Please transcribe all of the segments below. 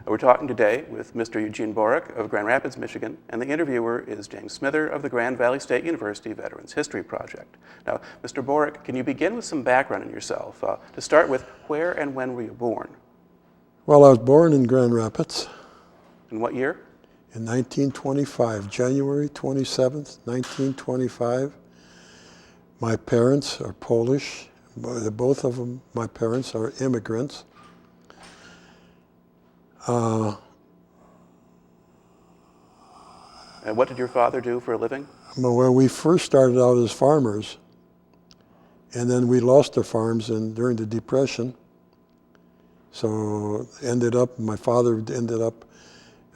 We're talking today with Mr. Eugene Borek of Grand Rapids, Michigan, and the interviewer is James Smither of the Grand Valley State University Veterans History Project. Now, Mr. Borek, can you begin with some background on yourself? To start with, where and when were you born? Well, I was born in Grand Rapids. In what year? In 1925, January 27th, 1925. My parents are Polish. Both of them, my parents, are immigrants. And what did your father do for a living? Well, we first started out as farmers, and then we lost our farms during the Depression. So my father ended up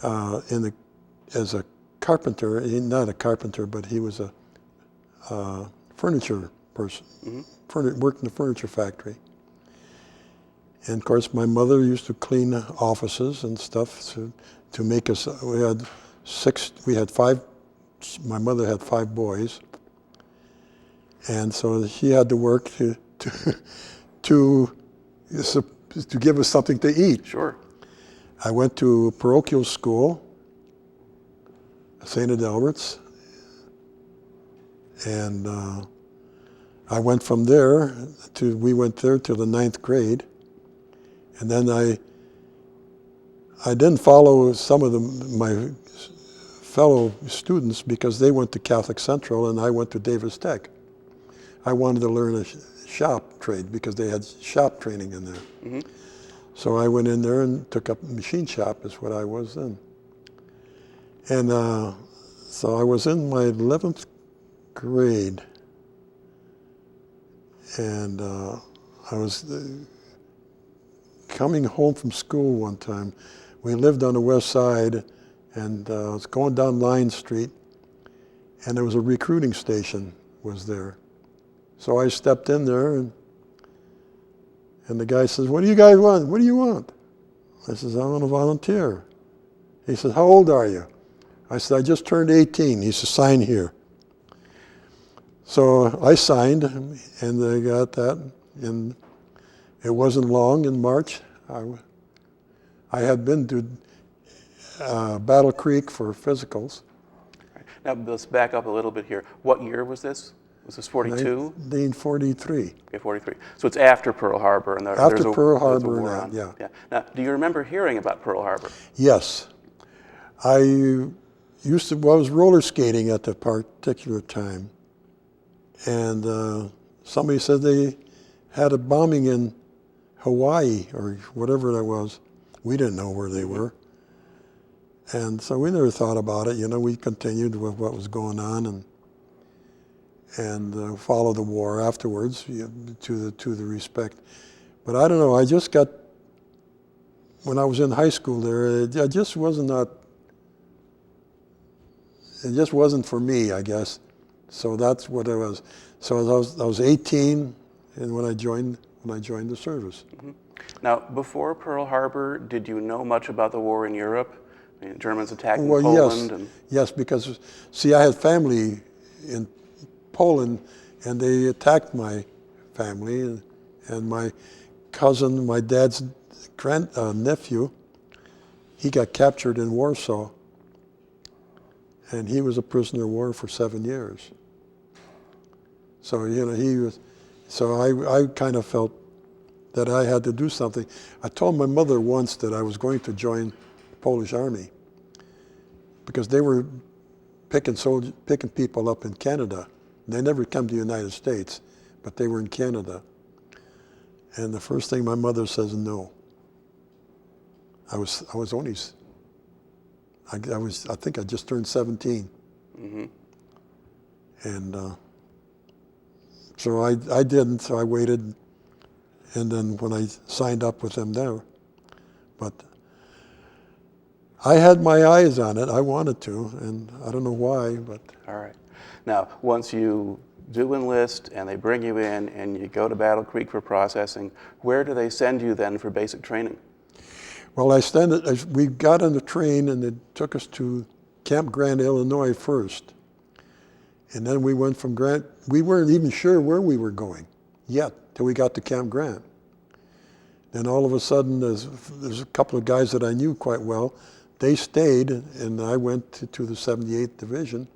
as a carpenter. Not a carpenter, but he was a furniture person. Mm-hmm. Worked in the furniture factory. And of course, my mother used to clean offices and stuff to make us. My mother had 5 boys, and so she had to work to give us something to eat. Sure. I went to parochial school, St. Adalbert's, and I went from there we went there to the 9th grade. And then I didn't follow some of my fellow students because they went to Catholic Central and I went to Davis Tech. I wanted to learn a shop trade because they had shop training in there. Mm-hmm. So I went in there and took up machine shop is what I was then. And so I was in my 11th grade, and I was coming home from school one time. We lived on the west side, and I was going down Line Street, and there was a recruiting station was there. So I stepped in there, and the guy says, "What do you guys want? What do you want?" I says, "I want to volunteer." He says, "How old are you?" I said, "I just turned 18. He says, "Sign here." So I signed, and they got that, and it wasn't long in March. I had been to Battle Creek for physicals. Now let's back up a little bit here. What year was this? Was this 42? 1943. Okay, 43. So it's after Pearl Harbor. And After Pearl Harbor, yeah. Now, do you remember hearing about Pearl Harbor? Yes. I was roller skating at that particular time. And somebody said they had a bombing in Hawaii or whatever that was. We didn't know where they were. And so we never thought about it. We continued with what was going on and followed the war afterwards to the respect. But I don't know, when I was in high school there, it just wasn't for me, I guess. So that's what it was. So I was 18 and when I joined the service. Mm-hmm. Now, before Pearl Harbor, did you know much about the war in Europe? I mean, Germans attacking Poland? Yes, because, see, I had family in Poland, and they attacked my family, and my cousin, my dad's nephew, he got captured in Warsaw, and he was a prisoner of war for 7 years. So, I kind of felt that I had to do something. I told my mother once that I was going to join the Polish Army because they were picking people up in Canada. They never come to the United States, but they were in Canada. And the first thing my mother says, no. I think I just turned 17. Mm-hmm. And so I didn't, so I waited. And then when I signed up with them there, but I had my eyes on it. I wanted to, and I don't know why, but. All right. Now, once you do enlist and they bring you in and you go to Battle Creek for processing, where do they send you then for basic training? Well, we got on the train and it took us to Camp Grant, Illinois first. And then we went from Grant, we weren't even sure where we were going yet till we got to Camp Grant. Then all of a sudden, there's a couple of guys that I knew quite well. They stayed, and I went to the 78th Division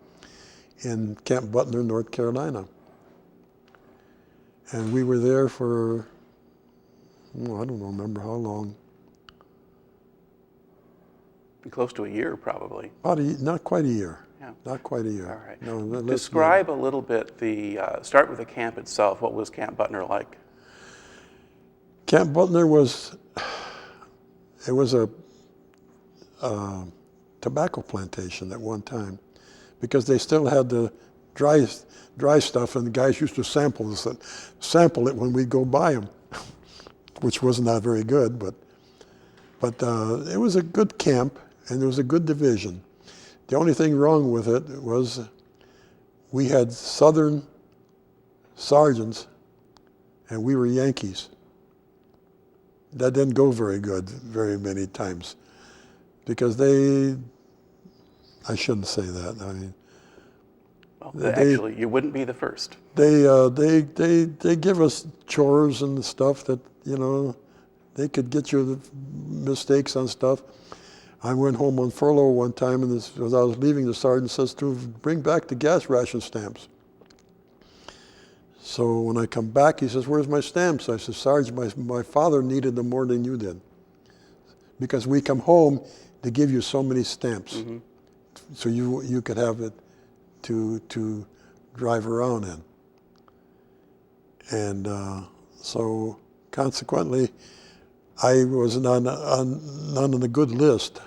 in Camp Butner, North Carolina. And we were there for, well, I don't remember how long. Close to a year, probably. About not quite a year. Yeah. Not quite a year. All right. No, Describe a little bit start with the camp itself. What was Camp Butner like? Camp Butner was a tobacco plantation at one time, because they still had the dry stuff, and the guys used to sample it when we go by them, which was not very good, but it was a good camp, and it was a good division. The only thing wrong with it was we had Southern sergeants, and we were Yankees. That didn't go very good very many times, because I shouldn't say that. I mean, well, actually, you wouldn't be the first. They give us chores and stuff that, they could get you the mistakes on stuff. I went home on furlough one time, and as I was leaving, the sergeant says to bring back the gas ration stamps. So when I come back, he says, "Where's my stamps?" I said, "Sarge, my father needed them more than you did, because we come home, they give you so many stamps, mm-hmm. so you could have it to drive around in." And so consequently, I was not on the good list,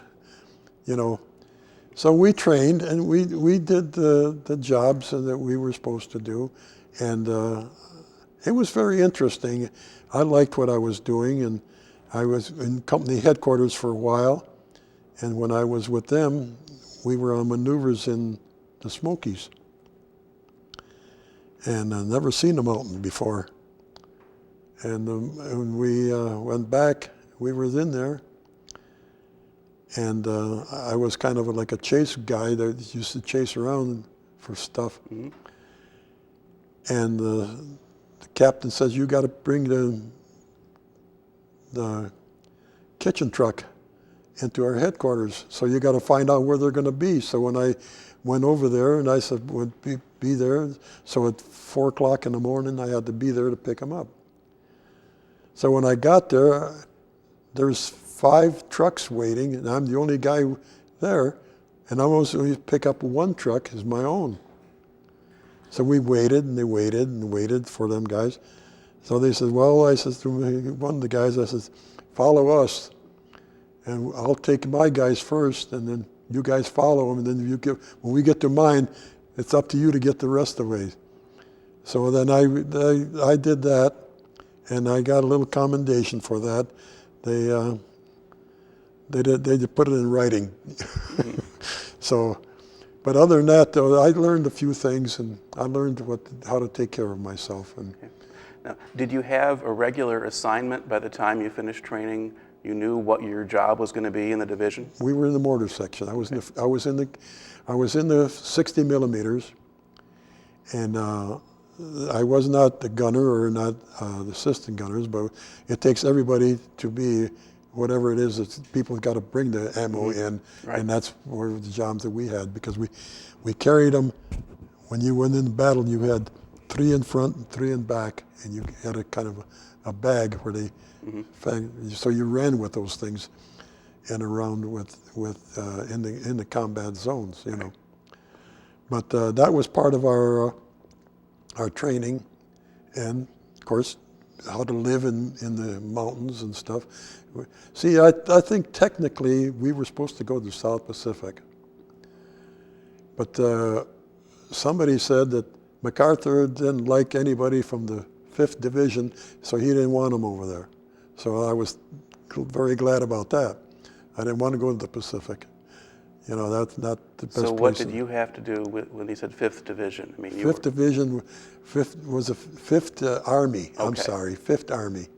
So we trained, and we did the jobs that we were supposed to do, and it was very interesting. I liked what I was doing, and I was in company headquarters for a while, and when I was with them, we were on maneuvers in the Smokies, and I'd never seen a mountain before. And when we went back, we were in there, and I was kind of like a chase guy that used to chase around for stuff. Mm-hmm. And the captain says, "You got to bring the kitchen truck into our headquarters, so you got to find out where they're going to be." So when I went over there, and I said, "Would be there," so at 4 o'clock in the morning, I had to be there to pick them up. So when I got there, there's 5 trucks waiting, and I'm the only guy there, and I was going to pick up one truck as my own. So we waited, and they waited, and waited for them guys. So they said, "Well," I said to one of the guys, I said, "Follow us, and I'll take my guys first, and then you guys follow them, and then when we get to mine, it's up to you to get the rest of the way." So then I did that, and I got a little commendation for that. They put it in writing. Mm-hmm. So, but other than that, though, I learned a few things, and I learned how to take care of myself. And okay. Now, did you have a regular assignment by the time you finished training? You knew what your job was going to be in the division? We were in the mortar section. I was in the 60 millimeters, and I was not the gunner or not the assistant gunners, but it takes everybody to be whatever it is that people have got to bring the ammo mm-hmm. in, right. And that's where the jobs that we had, because we carried them. When you went in battle, you had 3 in front and 3 in back, and you had a kind of a bag where they, mm-hmm. So you ran with those things and around in the combat zones, Right. But that was part of our training, and of course, how to live in the mountains and stuff. See, I think technically we were supposed to go to the South Pacific, but somebody said that MacArthur didn't like anybody from the 5th Division, so he didn't want them over there. So I was very glad about that. I didn't want to go to the Pacific. That's not the best place. So what did you have to do when he said 5th Division? I mean, 5th Division was the 5th Army. Okay. I'm sorry, 5th Army.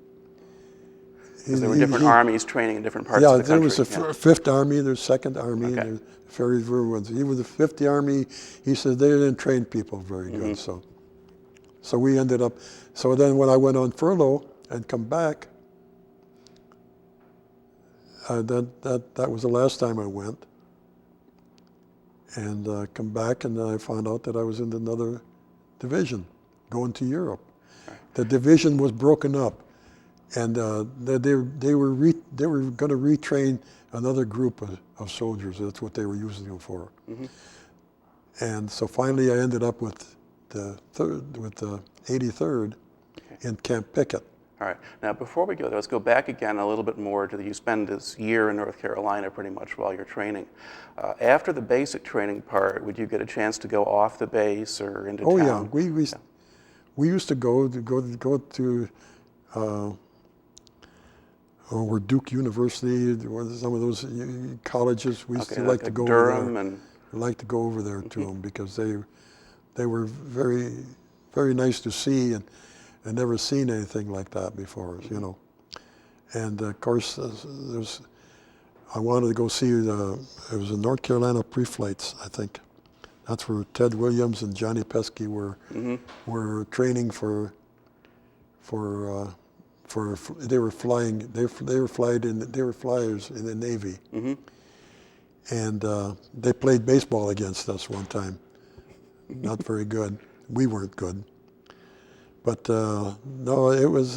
Because there were different armies training in different parts of the country. There was the 5th Army, there's 2nd Army, okay. And there's various ones. Even the 5th Army, he said they didn't train people very good. Mm-hmm. So we ended up, so then when I went on furlough and come back, That was the last time I went. And come back, and then I found out that I was in another division, going to Europe. Right. The division was broken up, and they were going to retrain another group of soldiers. That's what they were using them for. Mm-hmm. And so finally, I ended up with the 83rd in Camp Pickett. All right. Now, before we go there, let's go back again a little bit more to you spend this year in North Carolina pretty much while you're training. After the basic training part, would you get a chance to go off the base or into town? Oh yeah, we used to go to or Duke University or some of those colleges. We used to like to go Durham over there. and We like to go over there to them because they were very, very nice to see, and I'd never seen anything like that before, you know. And of course, I wanted to go see it was in North Carolina Pre-Flights, I think. That's where Ted Williams and Johnny Pesky were training for they were flyers in the Navy. Mm-hmm. And they played baseball against us one time. Not very good. We weren't good. But no, it was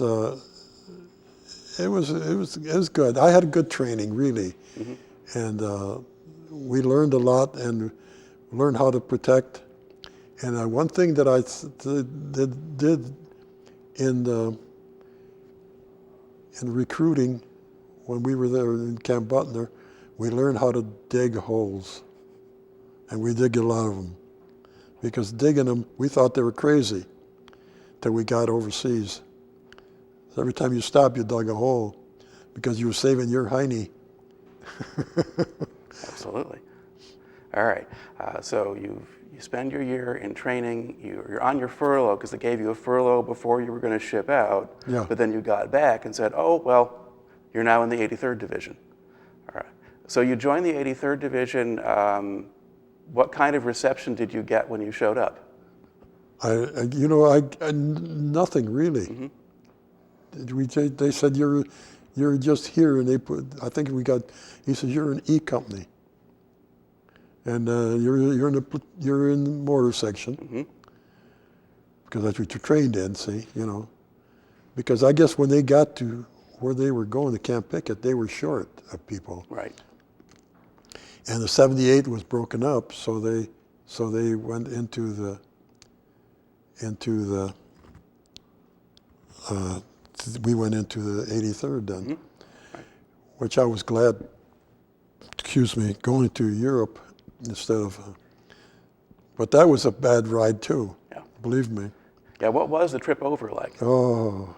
good. I had good training, really, and we learned a lot and learned how to protect. And one thing that I did in recruiting when we were there in Camp Butner, we learned how to dig holes, and we dig a lot of them. Because digging them, we thought they were crazy till we got overseas. So every time you stopped, you dug a hole because you were saving your hiney. Absolutely. All right. So you spend your year in training. You're on your furlough because they gave you a furlough before you were going to ship out. Yeah. But then you got back and said, "Oh well, you're now in the 83rd Division." All right. So you joined the 83rd Division. What kind of reception did you get when you showed up? Nothing really. Mm-hmm. They said you're just here, and he says you're an E company, and you're in the mortar section, because that's what you're trained in. See, because I guess when they got to where they were going to Camp Pickett, they were short of people. Right. And the 78 was broken up, so they went into the we went into the 83rd then, Right. which I was glad. Going to Europe instead of. But that was a bad ride too. Yeah. Believe me. Yeah. What was the trip over like? Oh,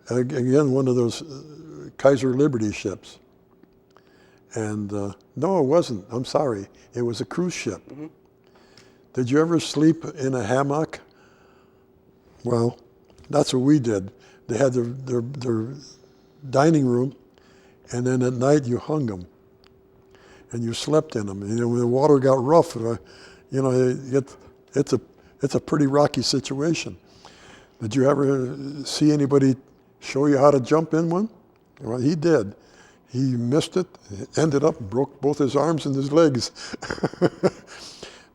again, one of those Kaiser Liberty ships. And no, it wasn't. I'm sorry. It was a cruise ship. Mm-hmm. Did you ever sleep in a hammock? Well, that's what we did. They had their dining room, and then at night you hung them, and you slept in them. When the water got rough, it's a pretty rocky situation. Did you ever see anybody show you how to jump in one? Well, he did. He missed it, ended up, broke both his arms and his legs.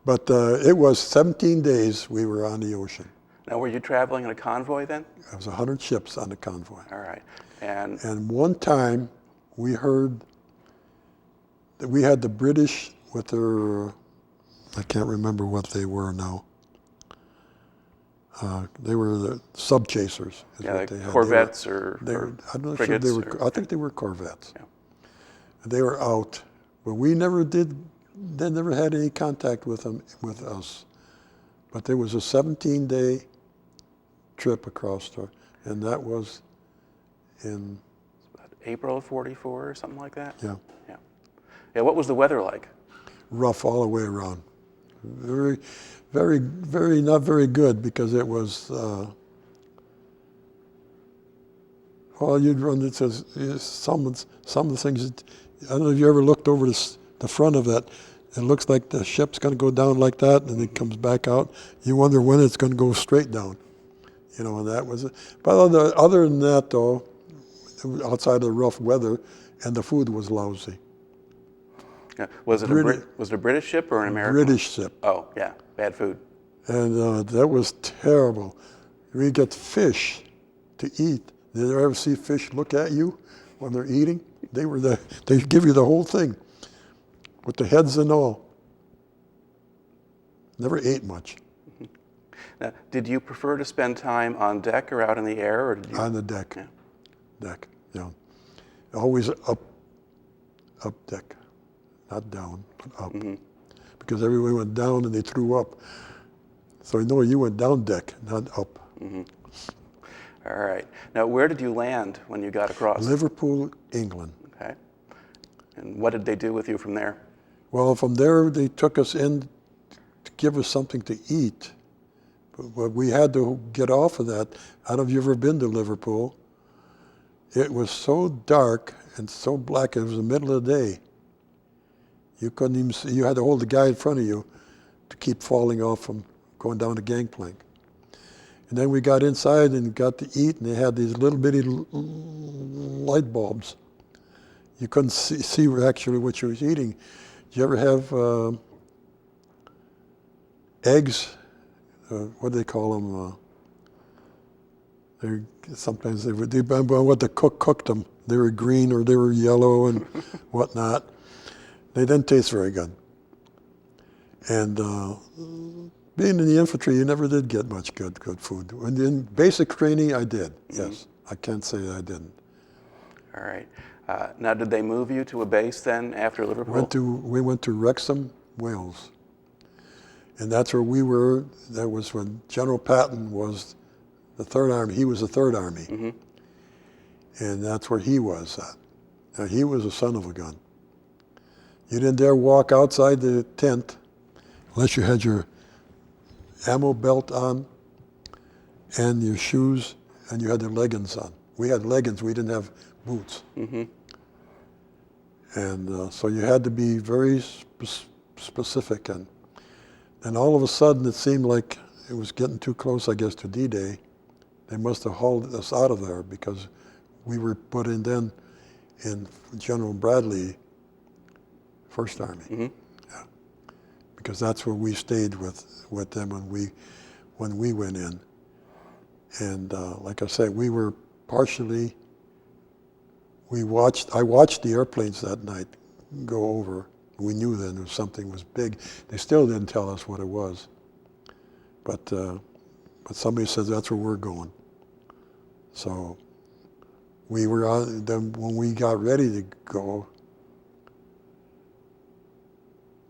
But it was 17 days we were on the ocean. Now, were you traveling in a convoy then? There was 100 ships on the convoy. All right. And one time we heard that we had the British with their, I can't remember what they were now. They were the sub chasers. Like corvettes or I'm not frigates. Sure they were. I think they were corvettes. Yeah. They were out, but we never did. They never had any contact with them, with us. But there was a 17-day trip across there, and that was in about April of '44 or something like that. Yeah. Yeah. Yeah. What was the weather like? Rough all the way around. Very, very, very not very good because it was. Well, you'd run into some of the things. I don't know if you ever looked over the front of that. It looks like the ship's going to go down like that, and it comes back out. You wonder when it's going to go straight down. And that was it. But other than that, though, outside of the rough weather, and the food was lousy. Yeah. Was it a British ship or an American? British ship. Oh, yeah, bad food. And that was terrible. We get fish to eat. Did you ever see fish look at you when they're eating? They give you the whole thing, with the heads and all. Never ate much. Now, did you prefer to spend time on deck or out in the air, or did you? On the deck. Yeah. Deck, yeah. Always up deck, not down, but up. Because everyone went down and they threw up. So no, you went down deck, not up. All right. Now, where did you land when you got across? Liverpool, England. Okay. And what did they do with you from there? Well, from there they took us in to give us something to eat. But we had to get off of that. I don't know if you've ever been to Liverpool. It was so dark and so black, it was the middle of the day. You couldn't even see, you had to hold the guy in front of you to keep falling off from going down the gangplank. And then we got inside and got to eat, and they had these little bitty light bulbs. You couldn't see actually what you was eating. Did you ever have eggs? What do they call them? Sometimes they would depend on what the cook cooked them. They were green or they were yellow and whatnot. They didn't taste very good. And being in the infantry, you never did get much good food. In basic training, I did. Yes, I can't say I didn't. All right. Now, did they move you to a base then after Liverpool? We went to Wrexham, Wales. And that's where we were. That was when General Patton was the Third Army. He was the Third Army. And that's where he was at. Now, he was a son of a gun. You didn't dare walk outside the tent unless you had your ammo belt on and your shoes and you had the leggings on. We had leggings, we didn't have boots. And so you had to be very specific. And all of a sudden, it seemed like it was getting too close, I guess, to D-Day. They must have hauled us out of there because we were put in then in General Bradley, First Army. Yeah. Because that's where we stayed with them when we went in. And like I said, we were partially. I watched the airplanes that night go over. We knew then something was big. They still didn't tell us what it was. But somebody said that's where we're going. So we were on, then when we got ready to go,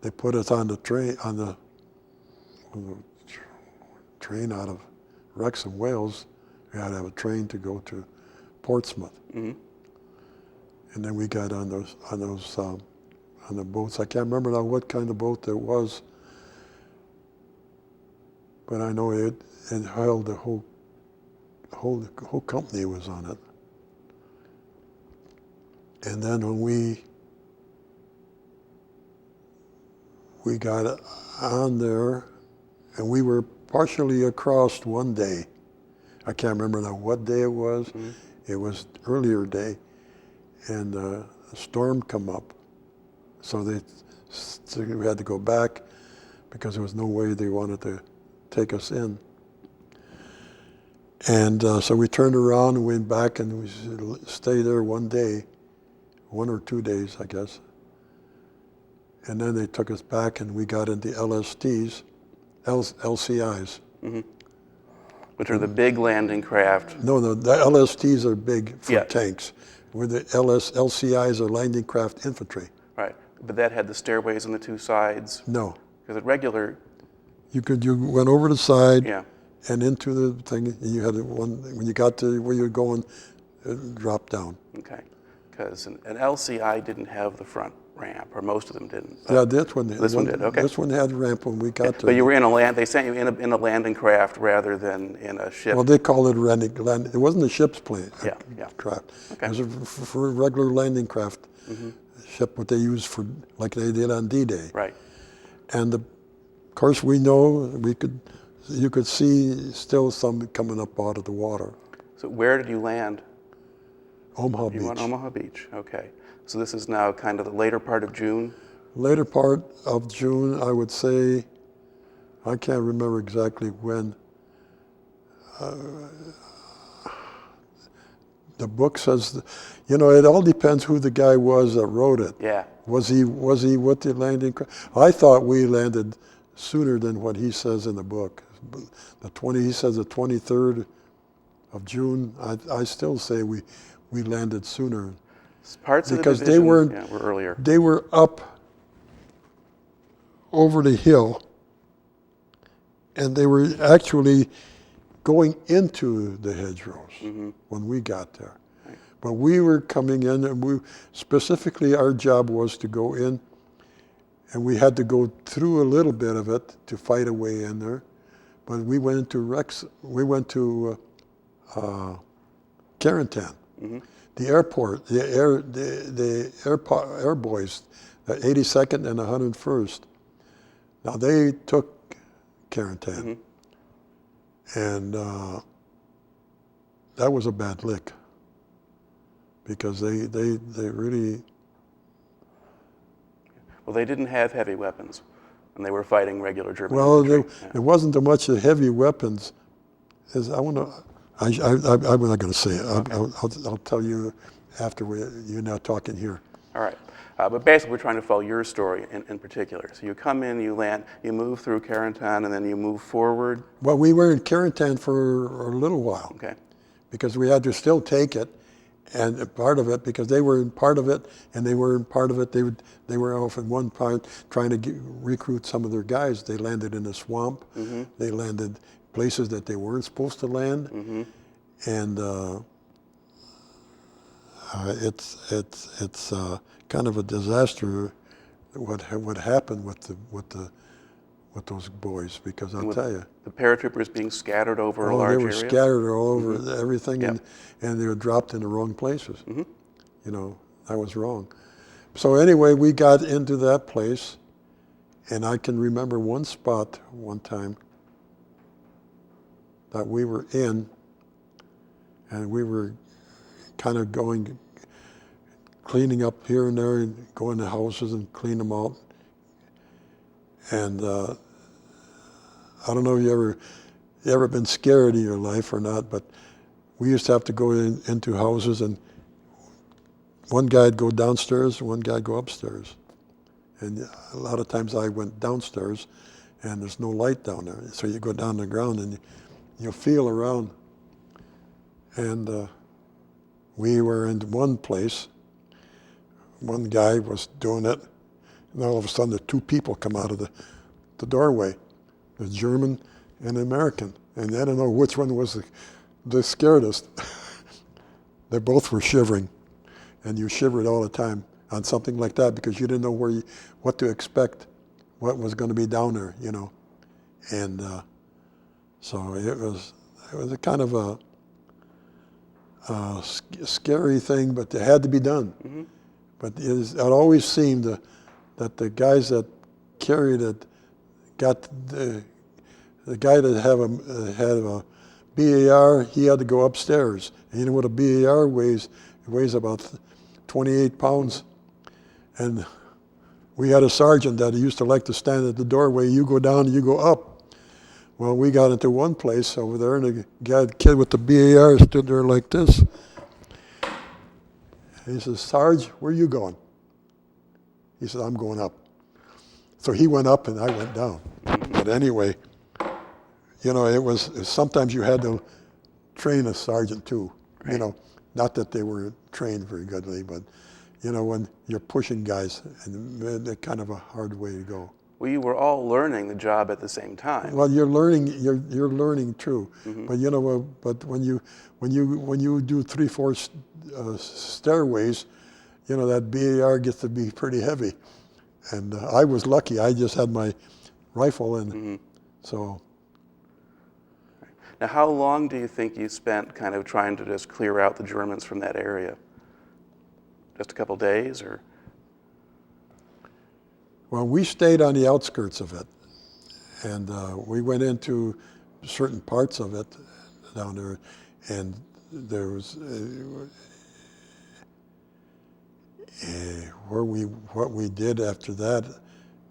they put us on the train out of Wrexham, Wales. We had to have a train to go to Portsmouth. And then we got on the boats. I can't remember now what kind of boat it was, but I know it held the whole company was on it. And then when we got on there, and we were partially across one day. I can't remember now what day it was. It was earlier day, and a storm come up. So we had to go back because there was no way they wanted to take us in. And so we turned around and went back and we stayed there one day, 1 or 2 days, I guess. And then they took us back and we got into LCIs. Which are the big landing craft. No, the LSTs are big for tanks. Where the LCIs are landing craft infantry. Right, but that had the stairways on the two sides. No. Because at regular. You went over the side. Yeah. And into the thing, and you had when you got to where you were going, it dropped down. Okay, because an LCI didn't have the front ramp, or most of them didn't. Yeah, this one did. Okay. This one had a ramp when we got to. But you were they sent you in a landing craft rather than in a ship. Well, they call it landing. It wasn't a ship's plane. Craft. Okay. It was for a regular landing craft ship, what they used for, like they did on D-Day. Right. And of course, we know you could see still some coming up out of the water. So where did you land? Omaha Beach. You went Omaha Beach, okay. So this is now kind of the later part of June? Later part of June, I would say, I can't remember exactly when. The book says, you know, it all depends who the guy was that wrote it. Yeah. Was he with the landing craft? I thought we landed sooner than what he says in the book. He says the 23rd of June. I still say we landed sooner. Parts because of the division they were earlier. They were up over the hill, and they were actually going into the hedgerows when we got there. Right. But we were coming in, and specifically our job was to go in, and we had to go through a little bit of it to fight a way in there. But we went to Carentan, the airport, the air boys, the 82nd and 101st. Now they took Carentan, and that was a bad lick, because they really. Well, they didn't have heavy weapons, and they were fighting regular German Well, infantry. it wasn't so much the heavy weapons as I'm not going to say it. Okay. I'll tell you after you're not talking here. All right. But basically, we're trying to follow your story in particular. So you come in, you land, you move through Carentan, and then you move forward. Well, we were in Carentan for a little while. Okay. Because we had to still take it, and part of it, because they were in part of it, and they were in part of it, they were off in one part trying to recruit some of their guys. They landed in a swamp. They landed places that they weren't supposed to land, and it's kind of a disaster what happened with those boys, because I'll tell you. The paratroopers being scattered over a large area? They were scattered all over everything, and they were dropped in the wrong places. You know, that was wrong. So anyway, we got into that place, and I can remember one spot one time that we were in, and we were kind of cleaning up here and there, and going to houses and clean them out. And I don't know if you ever been scared in your life or not, but we used to have to go into houses, and one guy'd go downstairs, one guy'd go upstairs. And a lot of times I went downstairs, and there's no light down there. So you go down the ground, and you feel around. And we were in one place. One guy was doing it, and all of a sudden the two people come out of the doorway, the German and the American. And I don't know which one was the scaredest. They both were shivering, and you shivered all the time on something like that, because you didn't know what to expect, what was going to be down there, you know. And so it was a kind of a scary thing, but it had to be done. But it always seemed that the guys that carried it got the guy that had a BAR, he had to go upstairs. And you know what a BAR weighs? It weighs about 28 pounds. And we had a sergeant that used to like to stand at the doorway. You go down, you go up. Well, we got into one place over there, and the kid with the BAR stood there like this. He says, "Sarge, where are you going?" He said, "I'm going up." So he went up, and I went down. But anyway, you know, it was sometimes you had to train a sergeant too. Right. You know, not that they were trained very goodly, but you know, when you're pushing guys, and they're kind of a hard way to go. Well, you were all learning the job at the same time. Well, you're learning too. But you know, but when you do 3-4 stairways, you know, that BAR gets to be pretty heavy. And I was lucky. I just had my rifle, and so. Now, how long do you think you spent kind of trying to just clear out the Germans from that area? Just a couple days, or? Well, we stayed on the outskirts of it, and we went into certain parts of it down there, and there was, What we did after that,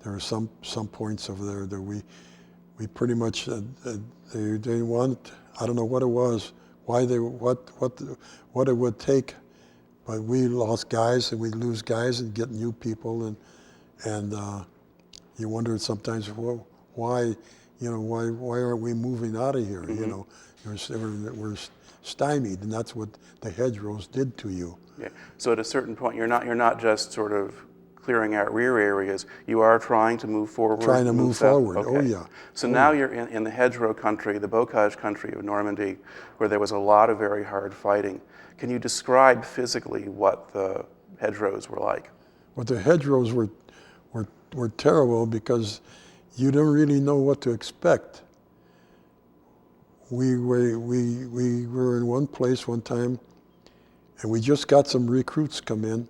there were some points over there that we pretty much they want. I don't know what it was, why they what it would take, but we lost guys and we lose guys and get new people and you wondered sometimes, well, why aren't we moving out of here? Mm-hmm. You know, we're stymied, and that's what the hedgerows did to you. Yeah. So at a certain point, you're not just sort of clearing out rear areas. You are trying to move forward. Trying to move south. forward. Okay. Oh yeah. So now you're in the hedgerow country, the bocage country of Normandy, where there was a lot of very hard fighting. Can you describe physically what the hedgerows were like? Well, the hedgerows were terrible because you don't really know what to expect. We were in one place one time, and we just got some recruits come in,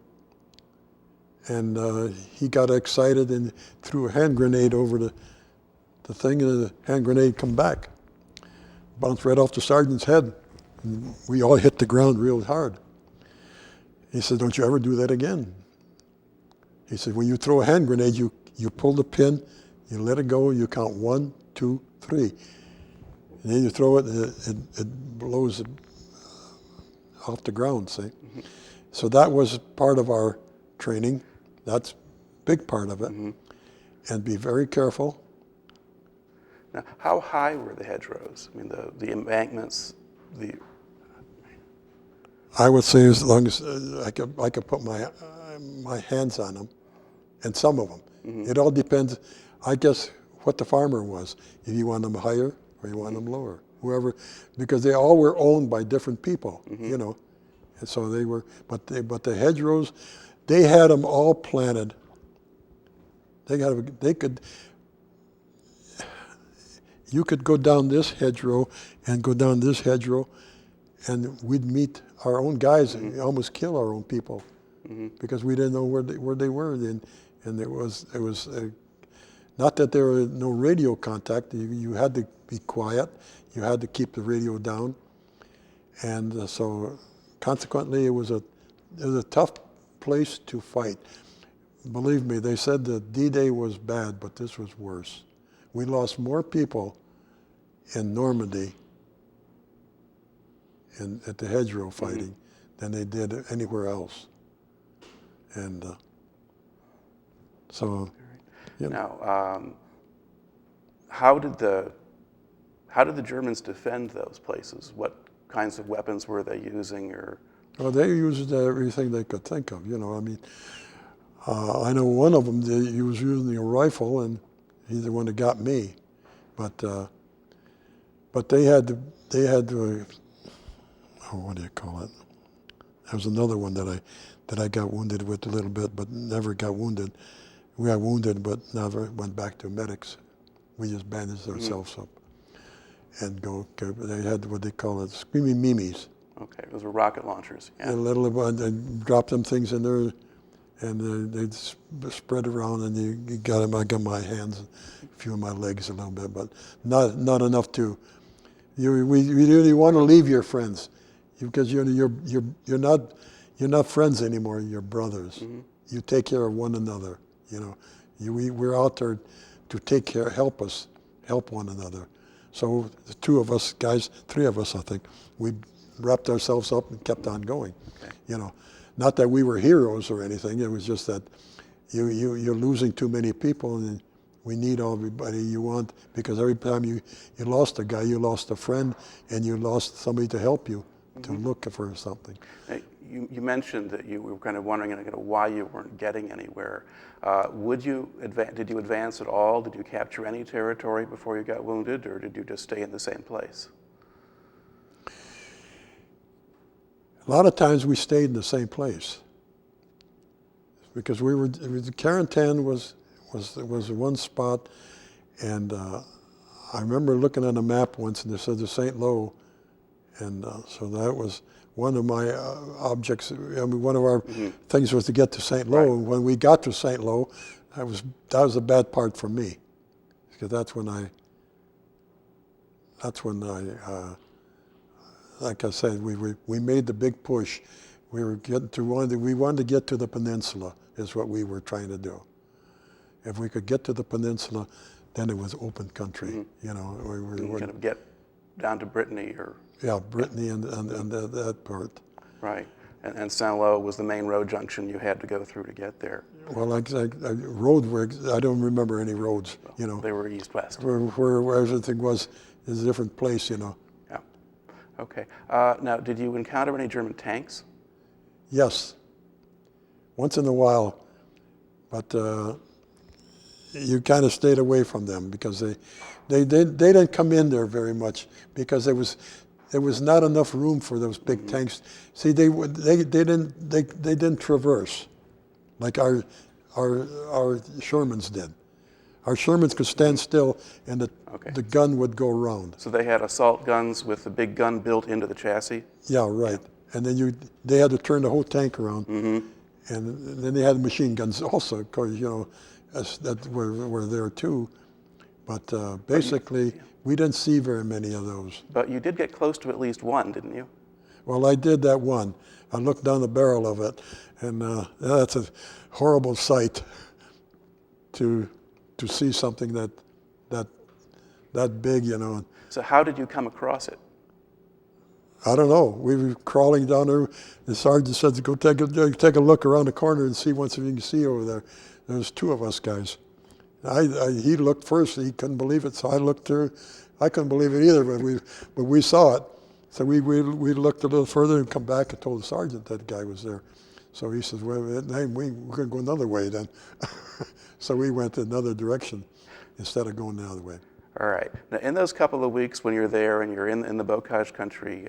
and he got excited and threw a hand grenade over the thing, and the hand grenade come back, bounced right off the sergeant's head, and we all hit the ground real hard. He said, "Don't you ever do that again." He said, "When you throw a hand grenade, you pull the pin, you let it go, you count 1, 2, 3. And then you throw it, and it blows it off the ground, see?" Mm-hmm. So that was part of our training. That's a big part of it. Mm-hmm. And be very careful. Now, how high were the hedgerows? I mean, the embankments, I would say as long as I could put my hands on them, and some of them. Mm-hmm. It all depends, I guess, what the farmer was. If you want them higher or you want them lower, whoever, because they all were owned by different people, mm-hmm. you know, and so they were. But the hedgerows, they had them all planted. They could. You could go down this hedgerow and go down this hedgerow, and we'd meet our own guys and mm-hmm. almost kill our own people, mm-hmm. because we didn't know where they were. And it was not that there was no radio contact. You had to be quiet. You had to keep the radio down, and so consequently, it was a tough place to fight. Believe me, they said that D-Day was bad, but this was worse. We lost more people in Normandy at the hedgerow fighting mm-hmm. than they did anywhere else. And so, you know. Now, how did the Germans defend those places? What kinds of weapons were they using, or? Well, they used everything they could think of. You know, I mean, I know one of them. He was using a rifle, and he's the one that got me. But they had to. Oh, what do you call it? There was another one that I got wounded with a little bit, but never got wounded. We got wounded, but never went back to medics. We just bandaged ourselves mm-hmm. up and go. They had what they call it, screaming mimes. Okay, those were rocket launchers. Yeah. And dropped them things in there, and they'd spread around, and you got them. I got my hands, a few of my legs a little bit, but not enough to. We really want to leave your friends, because you're not friends anymore. You're brothers. Mm-hmm. You take care of one another. You know, we're out there to take care, help one another. So the two of us guys, three of us, I think, we wrapped ourselves up and kept on going. Okay. You know, not that we were heroes or anything. It was just that you're losing too many people, and we need everybody you want, because every time you lost a guy, you lost a friend, and you lost somebody to help you, mm-hmm. to look for something. Hey, you mentioned that you were kind of wondering why you weren't getting anywhere. Did you advance at all? Did you capture any territory before you got wounded, or did you just stay in the same place? A lot of times we stayed in the same place, because the quarantine was one spot, and I remember looking at a map once, and it said the St. Lo, and so that was one of my objects. I mean, one of our mm-hmm. things was to get to St. Lo. Right. When we got to St. Lo, that was a bad part for me, because that's when I like I said, we made the big push. We were getting to we wanted to get to the peninsula is what we were trying to do. If we could get to the peninsula, then it was open country. You know, we were kind of get down to Brittany or Brittany and that part. right. And Saint-Lô was the main road junction you had to go through to get there. Well, I don't remember any roads. You know, They were east-west. where everything was is a different place. You know. Yeah. Okay. Now, did you encounter any German tanks? Yes. Once in a while, but you kind of stayed away from them because they didn't come in there very much because there was not enough room for those big tanks. See, they didn't traverse like our Shermans did. Our Shermans could stand still and the gun would go around. So they had assault guns with the big gun built into the chassis? Yeah, right. And then they had to turn the whole tank around. And then they had machine guns also, of course, you know, that were there too. But basically, we didn't see very many of those. But you did get close to at least one, didn't you? Well, I did that one. I looked down the barrel of it, and that's a horrible sight to see something that big, you know. So how did you come across it? I don't know. We were crawling down there. The sergeant said to go take a look around the corner and see what you can see over there. There's two of us guys. He looked first. He couldn't believe it, so I looked through. I couldn't believe it either, but we saw it. So we looked a little further and come back and told the sergeant that guy was there. So he says, well, we're going to go another way then. So we went another direction instead of going the other way. All right. Now, in those couple of weeks when you're there and you're in the Bocage country,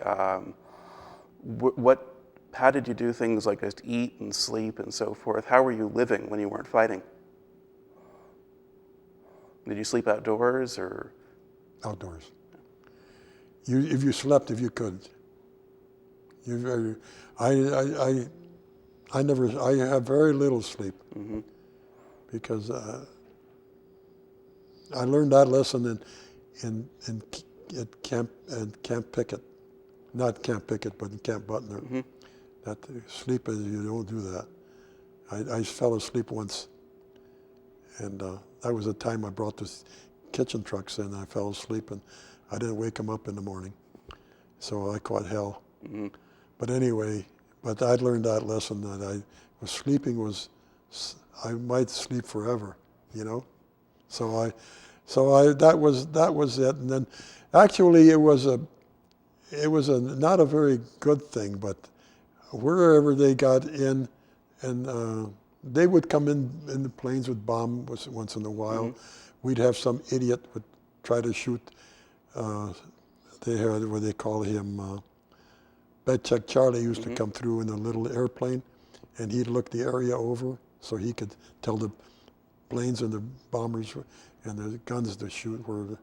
how did you do things like just eat and sleep and so forth? How were you living when you weren't fighting? Did you sleep outdoors or? Outdoors. If you slept, if you could. I have very little sleep because I learned that lesson at Camp Pickett, not Camp Pickett, but in Camp Butner. That sleep is you don't do that. I fell asleep once, and that was the time I brought the kitchen trucks in. I fell asleep and I didn't wake them up in the morning, so I caught hell. But anyway, I learned that lesson that sleeping was I might sleep forever, you know. So that was it. And then actually it was not a very good thing, but wherever they got in, and they would come in the planes with bombs once in a while. We'd have some idiot would try to shoot. They had what they call him. Bed Check Charlie used to come through in a little airplane, and he'd look the area over so he could tell the planes and the bombers and the guns to shoot where.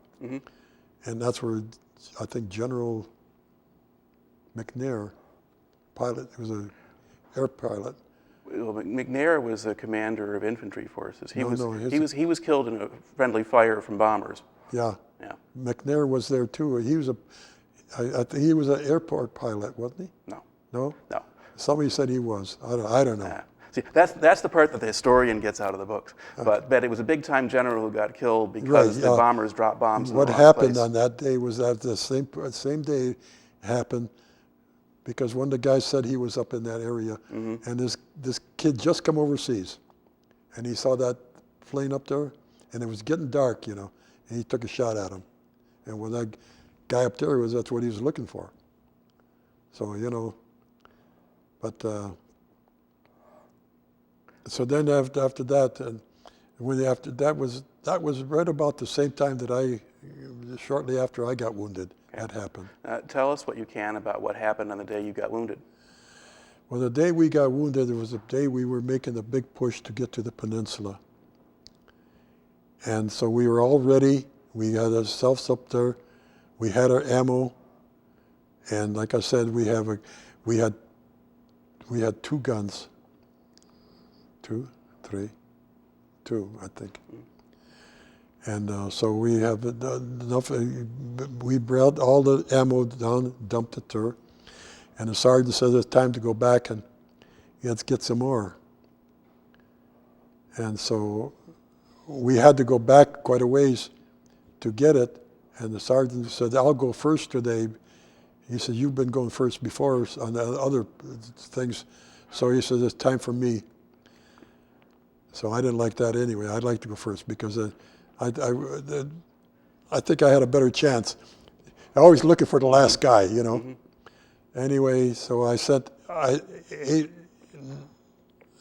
And that's where I think General McNair, pilot, he was an air pilot. Well, McNair was a commander of infantry forces. He was killed in a friendly fire from bombers. Yeah. McNair was there too. He was he was an airport pilot, wasn't he? No. No? No. Somebody said he was. I don't know. See, that's the part that the historian gets out of the books. But it was a big-time general who got killed because the bombers dropped bombs in the wrong place. What happened on that day was that the same day happened because one of the guys said he was up in that area, and this kid just come overseas, and he saw that plane up there, and it was getting dark, you know, and he took a shot at him. And when that guy up there that's what he was looking for. So, you know, but so then after that, and that was right about the same time that shortly after I got wounded, that happened. Tell us what you can about what happened on the day you got wounded. Well, the day we got wounded, it was the day we were making a big push to get to the peninsula. And so we were all ready. We had ourselves up there. We had our ammo. And like I said, we had two guns. Two, I think. And so we have enough. We brought all the ammo down, dumped it there. And the sergeant said it's time to go back and Let's get some more. And so we had to go back quite a ways to get it. And the sergeant said, I'll go first today. He said, you've been going first before on the other things. So he said, it's time for me. So I didn't like that anyway. I'd like to go first because I think I had a better chance. I'm always looking for the last guy, you know. Anyway, so I sent, there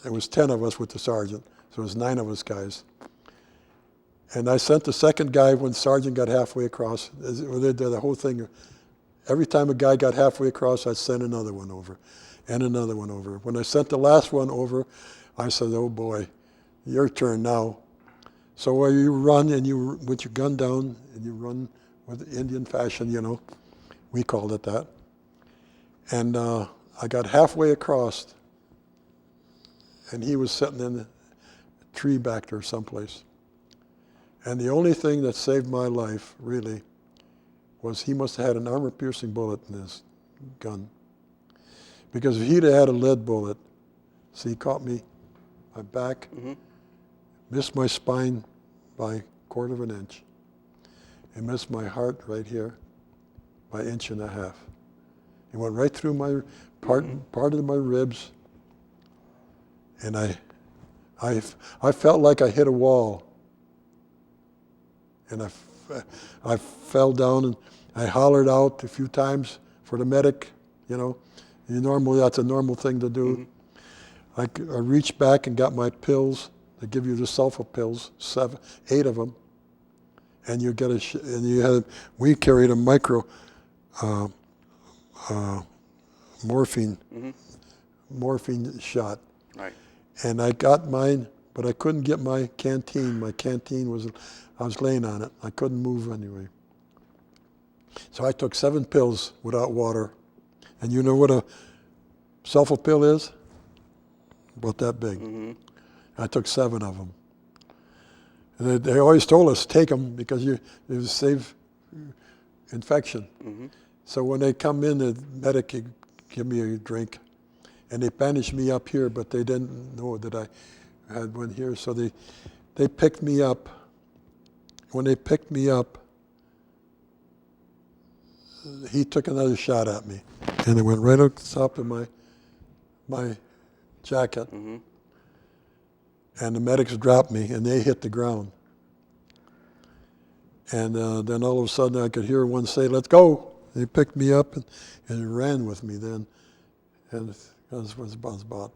was 10 of us with the sergeant, so it was 9 of us guys. And I sent the second guy when the sergeant got halfway across. They did the whole thing. Every time a guy got halfway across, I'd send another one over and another one over. When I sent the last one over, I said, oh boy, your turn now. So where you run and you with your gun down and you run with Indian fashion, you know, we called it that. And I got halfway across, and he was sitting in a tree back there someplace. And the only thing that saved my life, really, was he must have had an armor-piercing bullet in his gun. Because if he'd have had a lead bullet, see, he caught me, my back, missed my spine by 1/4 of an inch, and missed my heart right here by 1.5 inches. It went right through my part of my ribs, and I felt like I hit a wall. And I fell down and I hollered out a few times for the medic, you know. Normally that's a normal thing to do. I reached back and got my pills. They give you the sulfa pills, 8 of them, and you get we carried a micro morphine shot. Right. And I got mine, but I couldn't get my canteen. My canteen I was laying on it. I couldn't move anyway. So I took 7 pills without water. And you know what a sulfa pill is? About that big. I took 7 of them. And they always told us, take them because you save infection. So when they come in, the medic give me a drink. And they bandaged me up here, but they didn't know that I had one here. So they picked me up. When they picked me up, he took another shot at me. And it went right up the top of my jacket. And the medics dropped me, and they hit the ground. And then all of a sudden, I could hear one say, let's go. They picked me up and ran with me then. And I was about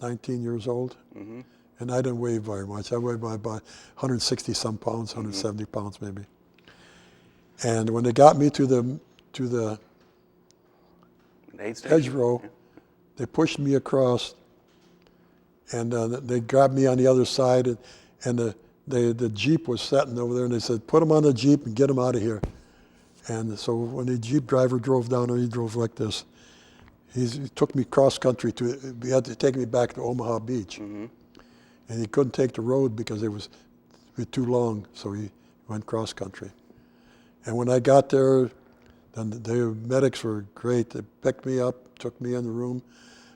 19 years old. And I didn't weigh very much. I weighed about 160 some pounds, 170 pounds maybe. And when they got me to the hedgerow, they pushed me across, and they grabbed me on the other side, and the Jeep was sitting over there, and they said, put him on the Jeep and get him out of here. And so when the Jeep driver drove down there, he drove like this. He took me cross country he had to take me back to Omaha Beach. And he couldn't take the road because it was too long, so he went cross country. And when I got there, then the medics were great. They picked me up, took me in the room.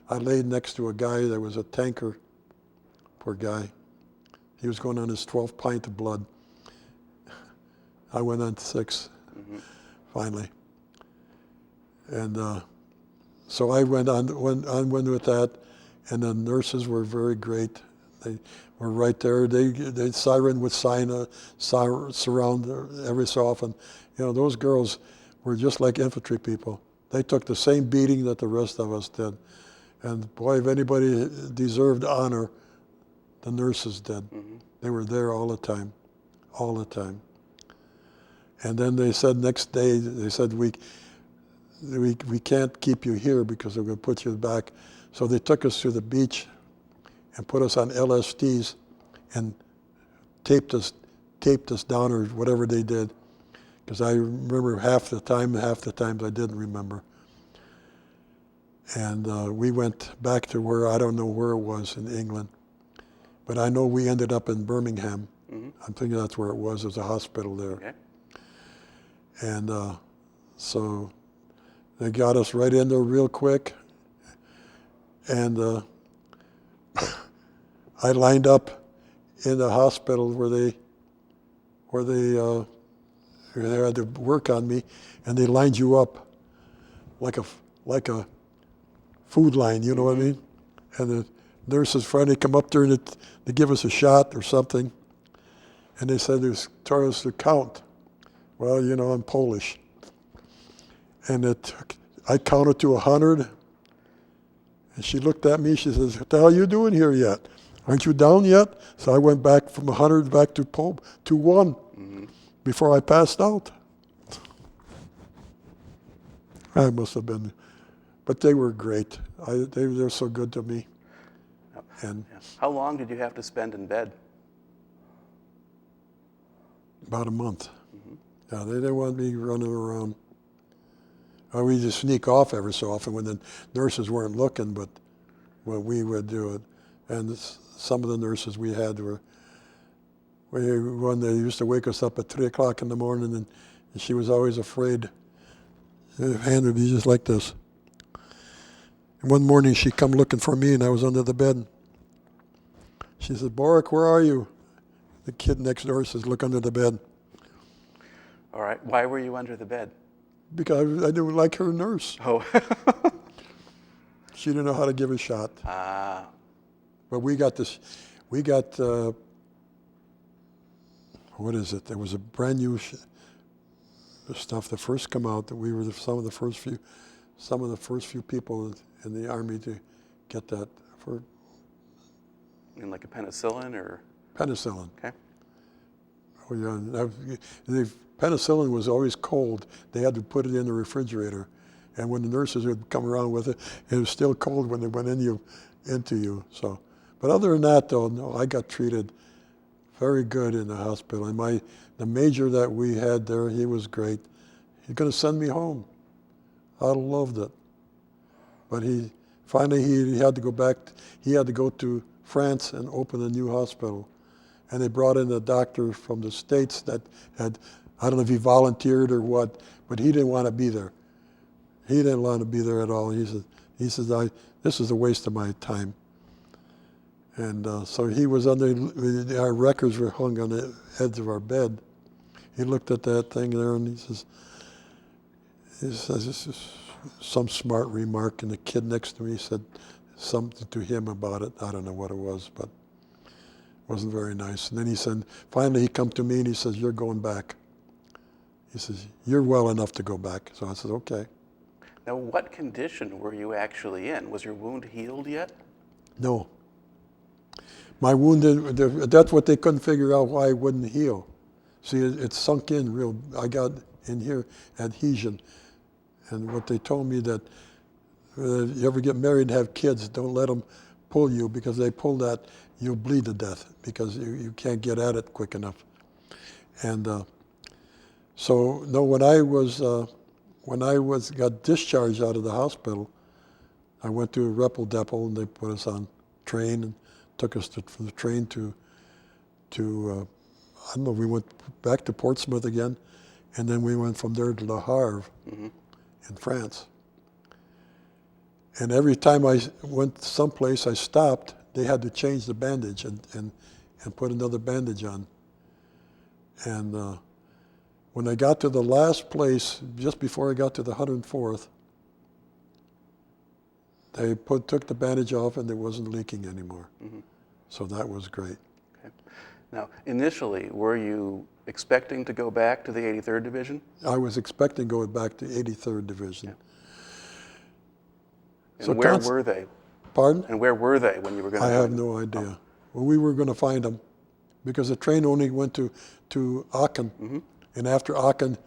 I laid next to a guy that was a tanker, poor guy. He was going on his 12th pint of blood. I went on 6, finally. And so I went on with that, and the nurses were very great. They were right there. They siren would surround every so often. You know, those girls were just like infantry people. They took the same beating that the rest of us did. And boy, if anybody deserved honor, the nurses did. They were there all the time. And then they said next day, they said, we can't keep you here because we're going to put you back. So they took us to the beach and put us on LSDs and taped us down or whatever they did. Because I remember half the times I didn't remember. And we went back to where, I don't know where it was in England, but I know we ended up in Birmingham. I'm thinking that's where it was. There's a hospital there. Okay. And so they got us right in there real quick. And I lined up in the hospital where they had to work on me, and they lined you up like a food line, you know what I mean? And the nurses finally come up there and they give us a shot or something, and they said they taught us to count. Well, you know, I'm Polish. And I counted to 100, and she looked at me, she says, "What the hell are you doing here yet? Aren't you down yet?" So I went back from 100 back to 1 before I passed out. I must have been, but they were great. They're so good to me. And how long did you have to spend in bed? about a month. Yeah, they didn't want me running around. We just sneak off every so often when the nurses weren't looking, but when we would do it. And some of the nurses we had one they used to wake us up at 3 o'clock in the morning, and she was always afraid. Her hand would be just like this. And one morning she come looking for me, and I was under the bed. She said, "Borek, where are you?" The kid next door says, "Look under the bed." All right. Why were you under the bed? Because I didn't like her nurse. Oh. She didn't know how to give a shot. But we got what is it? There was a brand new stuff that first come out that we were some of the first few people in the Army to get that for. In like a penicillin or? Penicillin. Okay. Oh yeah, the penicillin was always cold. They had to put it in the refrigerator, and when the nurses would come around with it, it was still cold when they went into you. So, but other than that, though, no, I got treated very good in the hospital. And the major that we had there, he was great. He's going to send me home. I loved it. But he had to go back. He had to go to France and open a new hospital. And they brought in a doctor from the States that had, I don't know if he volunteered or what, but he didn't want to be there. He didn't want to be there at all. He says, "This is a waste of my time." And so he was our records were hung on the edge of our bed. He looked at that thing there and he says, "This is some smart remark," and the kid next to me said something to him about it. I don't know what it was, but it wasn't very nice. And then finally he come to me and he says, "You're going back." He says, "You're well enough to go back." So I said, "Okay." Now, what condition were you actually in? Was your wound healed yet? No. My wound, that's what they couldn't figure out, why it wouldn't heal. See, it sunk in real. I got in here adhesion. And what they told me that you ever get married and have kids, don't let them pull you, because they pull that, you'll bleed to death because you can't get at it quick enough. And so, no, when I got discharged out of the hospital, I went to a Repel depot and they put us on train and took us from the train to I don't know, we went back to Portsmouth again, and then we went from there to Le Havre in France. And every time I went someplace, I stopped, they had to change the bandage and put another bandage on. And when I got to the last place, just before I got to the 104th, they took the bandage off and it wasn't leaking anymore. So that was great. Okay. Now, initially, were you expecting to go back to the 83rd Division? I was expecting going back to 83rd Division. Yeah. And So where were they? Pardon? And where were they when you were going to I find have them? no idea. Well, we were going to find them because the train only went to Aachen. And after Aachen,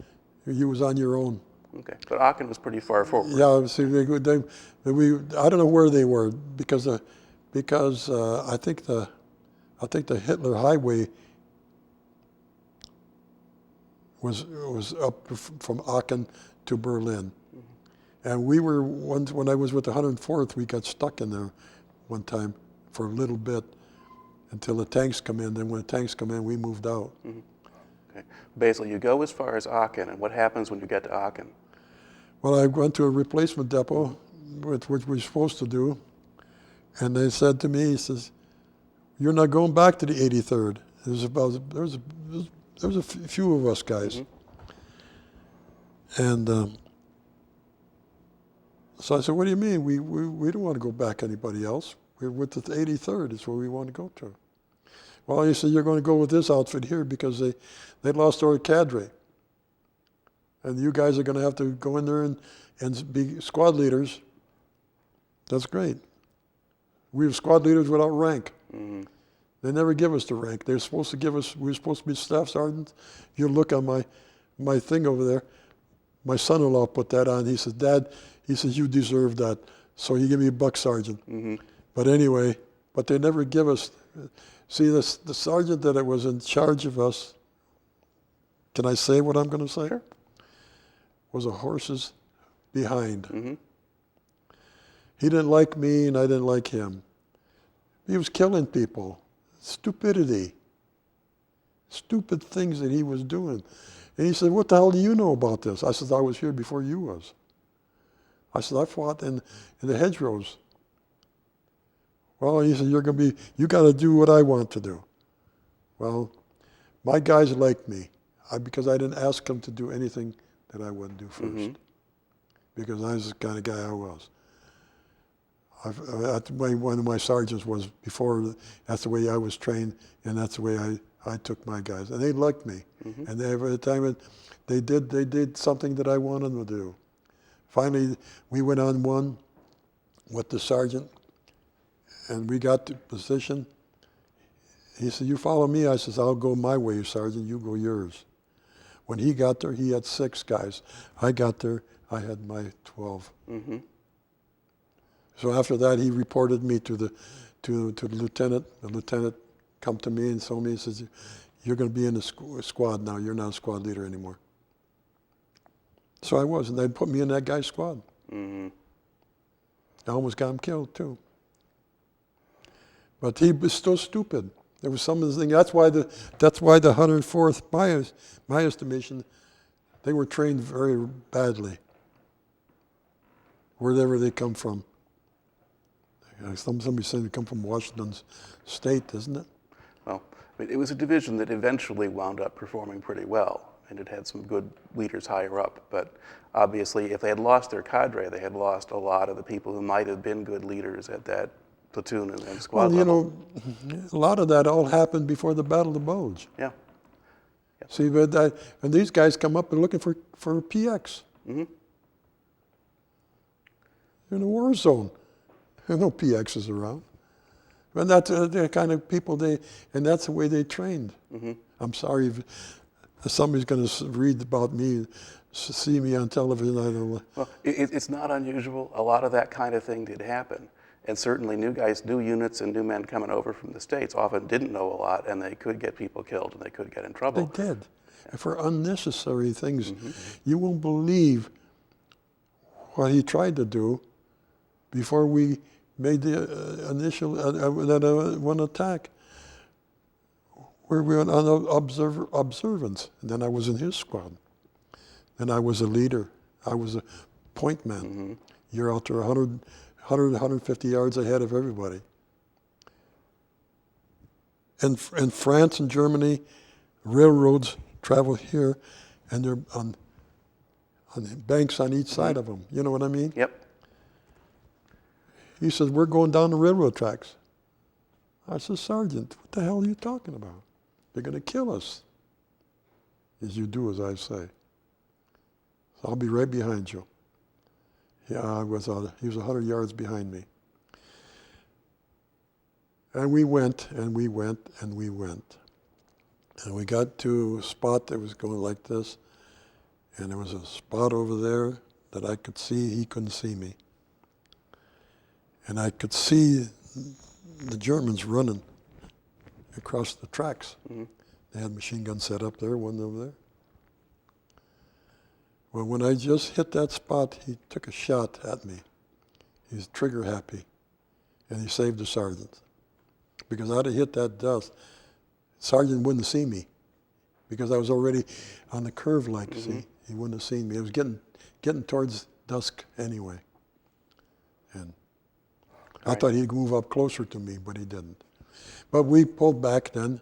you was on your own. Okay, but Aachen was pretty far forward. Yeah, see, I don't know where they were because I think the Hitler Highway was up from Aachen to Berlin, and we were when I was with the 104th, we got stuck in there one time for a little bit until the tanks come in. Then when the tanks come in, we moved out. Okay. Basically, you go as far as Aachen, and what happens when you get to Aachen? Well, I went to a replacement depot, which we were supposed to do, And they said to me, he says, "You're not going back to the 83rd." There was a few of us guys. And so I said, "What do you mean? We don't want to go back anybody else. We're with the 83rd. It's where we want to go to." Well, he said, "You're going to go with this outfit here because they lost our cadre. And you guys are going to have to go in there and be squad leaders." That's great. We were squad leaders without rank. They never give us the rank. They're supposed to give us, we were supposed to be staff sergeants. You look on my thing over there, my son-in-law put that on. He said, "Dad," he says, "you deserve that." So he gave me a buck sergeant. But anyway, but they never give us, see, the sergeant that was in charge of us, can I say what I'm going to say? Sure. Was a horse's behind. He didn't like me and I didn't like him. He was killing people. Stupidity. Stupid things that he was doing. And he said, "What the hell do you know about this?" I said, "I was here before you was." I said, "I fought in the hedgerows." Well, he said, "You got to do what I want to do." Well, my guys liked me because I didn't ask them to do anything that I wouldn't do first. Because I was the kind of guy I was. One of my sergeants was before, that's the way I was trained, and that's the way I took my guys. And they liked me. And every time they did something that I wanted them to do. Finally, we went on one with the sergeant, and we got to position. He said, "You follow me." I says, "I'll go my way, Sergeant, you go yours." When he got there, he had 6 guys. I got there, I had my 12. So after that, he reported me to the lieutenant. The lieutenant come to me and told me, he says, "You're going to be in the squad now. You're not a squad leader anymore." So I was, and they put me in that guy's squad. I almost got him killed too. But he was still stupid. There was some of the things. That's why the 104th, my estimation, they were trained very badly. Wherever they come from. Somebody said they come from Washington State, isn't it? Well, I mean, it was a division that eventually wound up performing pretty well, and it had some good leaders higher up. But obviously, if they had lost their cadre, they had lost a lot of the people who might have been good leaders at that platoon and squad level. A lot of that all happened before the Battle of the Bulge. Yeah. See, and these guys come up and looking for PX. You're in a war zone. There are no PXs around. And that's the kind of people and that's the way they trained. I'm sorry if somebody's going to read about me, see me on television. I don't know. Well, it's not unusual. A lot of that kind of thing did happen. And certainly new guys, new units, and new men coming over from the States often didn't know a lot, and they could get people killed, and they could get in trouble. They did. And for unnecessary things. You won't believe what he tried to do before we made the initial one attack. Where we went on observance. And then I was in his squad. Then I was a leader. I was a point man. You're out there 150 yards ahead of everybody. In France and Germany, railroads travel here, and they're on banks on each side of them. You know what I mean? Yep. He says, "We're going down the railroad tracks." I said, "Sergeant, what the hell are you talking about? They're going to kill us." As you do as I say. So I'll be right behind you. Yeah, he was 100 yards behind me. And we went, and we went, and we went. And we got to a spot that was going like this, and there was a spot over there that I could see. He couldn't see me. And I could see the Germans running across the tracks. They had machine guns set up there, one over there. Well, when I just hit that spot, he took a shot at me. He was trigger happy, and he saved the sergeant. Because I'd have hit that dust, sergeant wouldn't see me, because I was already on the curve like, see? He wouldn't have seen me. It was getting towards dusk anyway. And I thought he'd move up closer to me, but he didn't. But we pulled back then,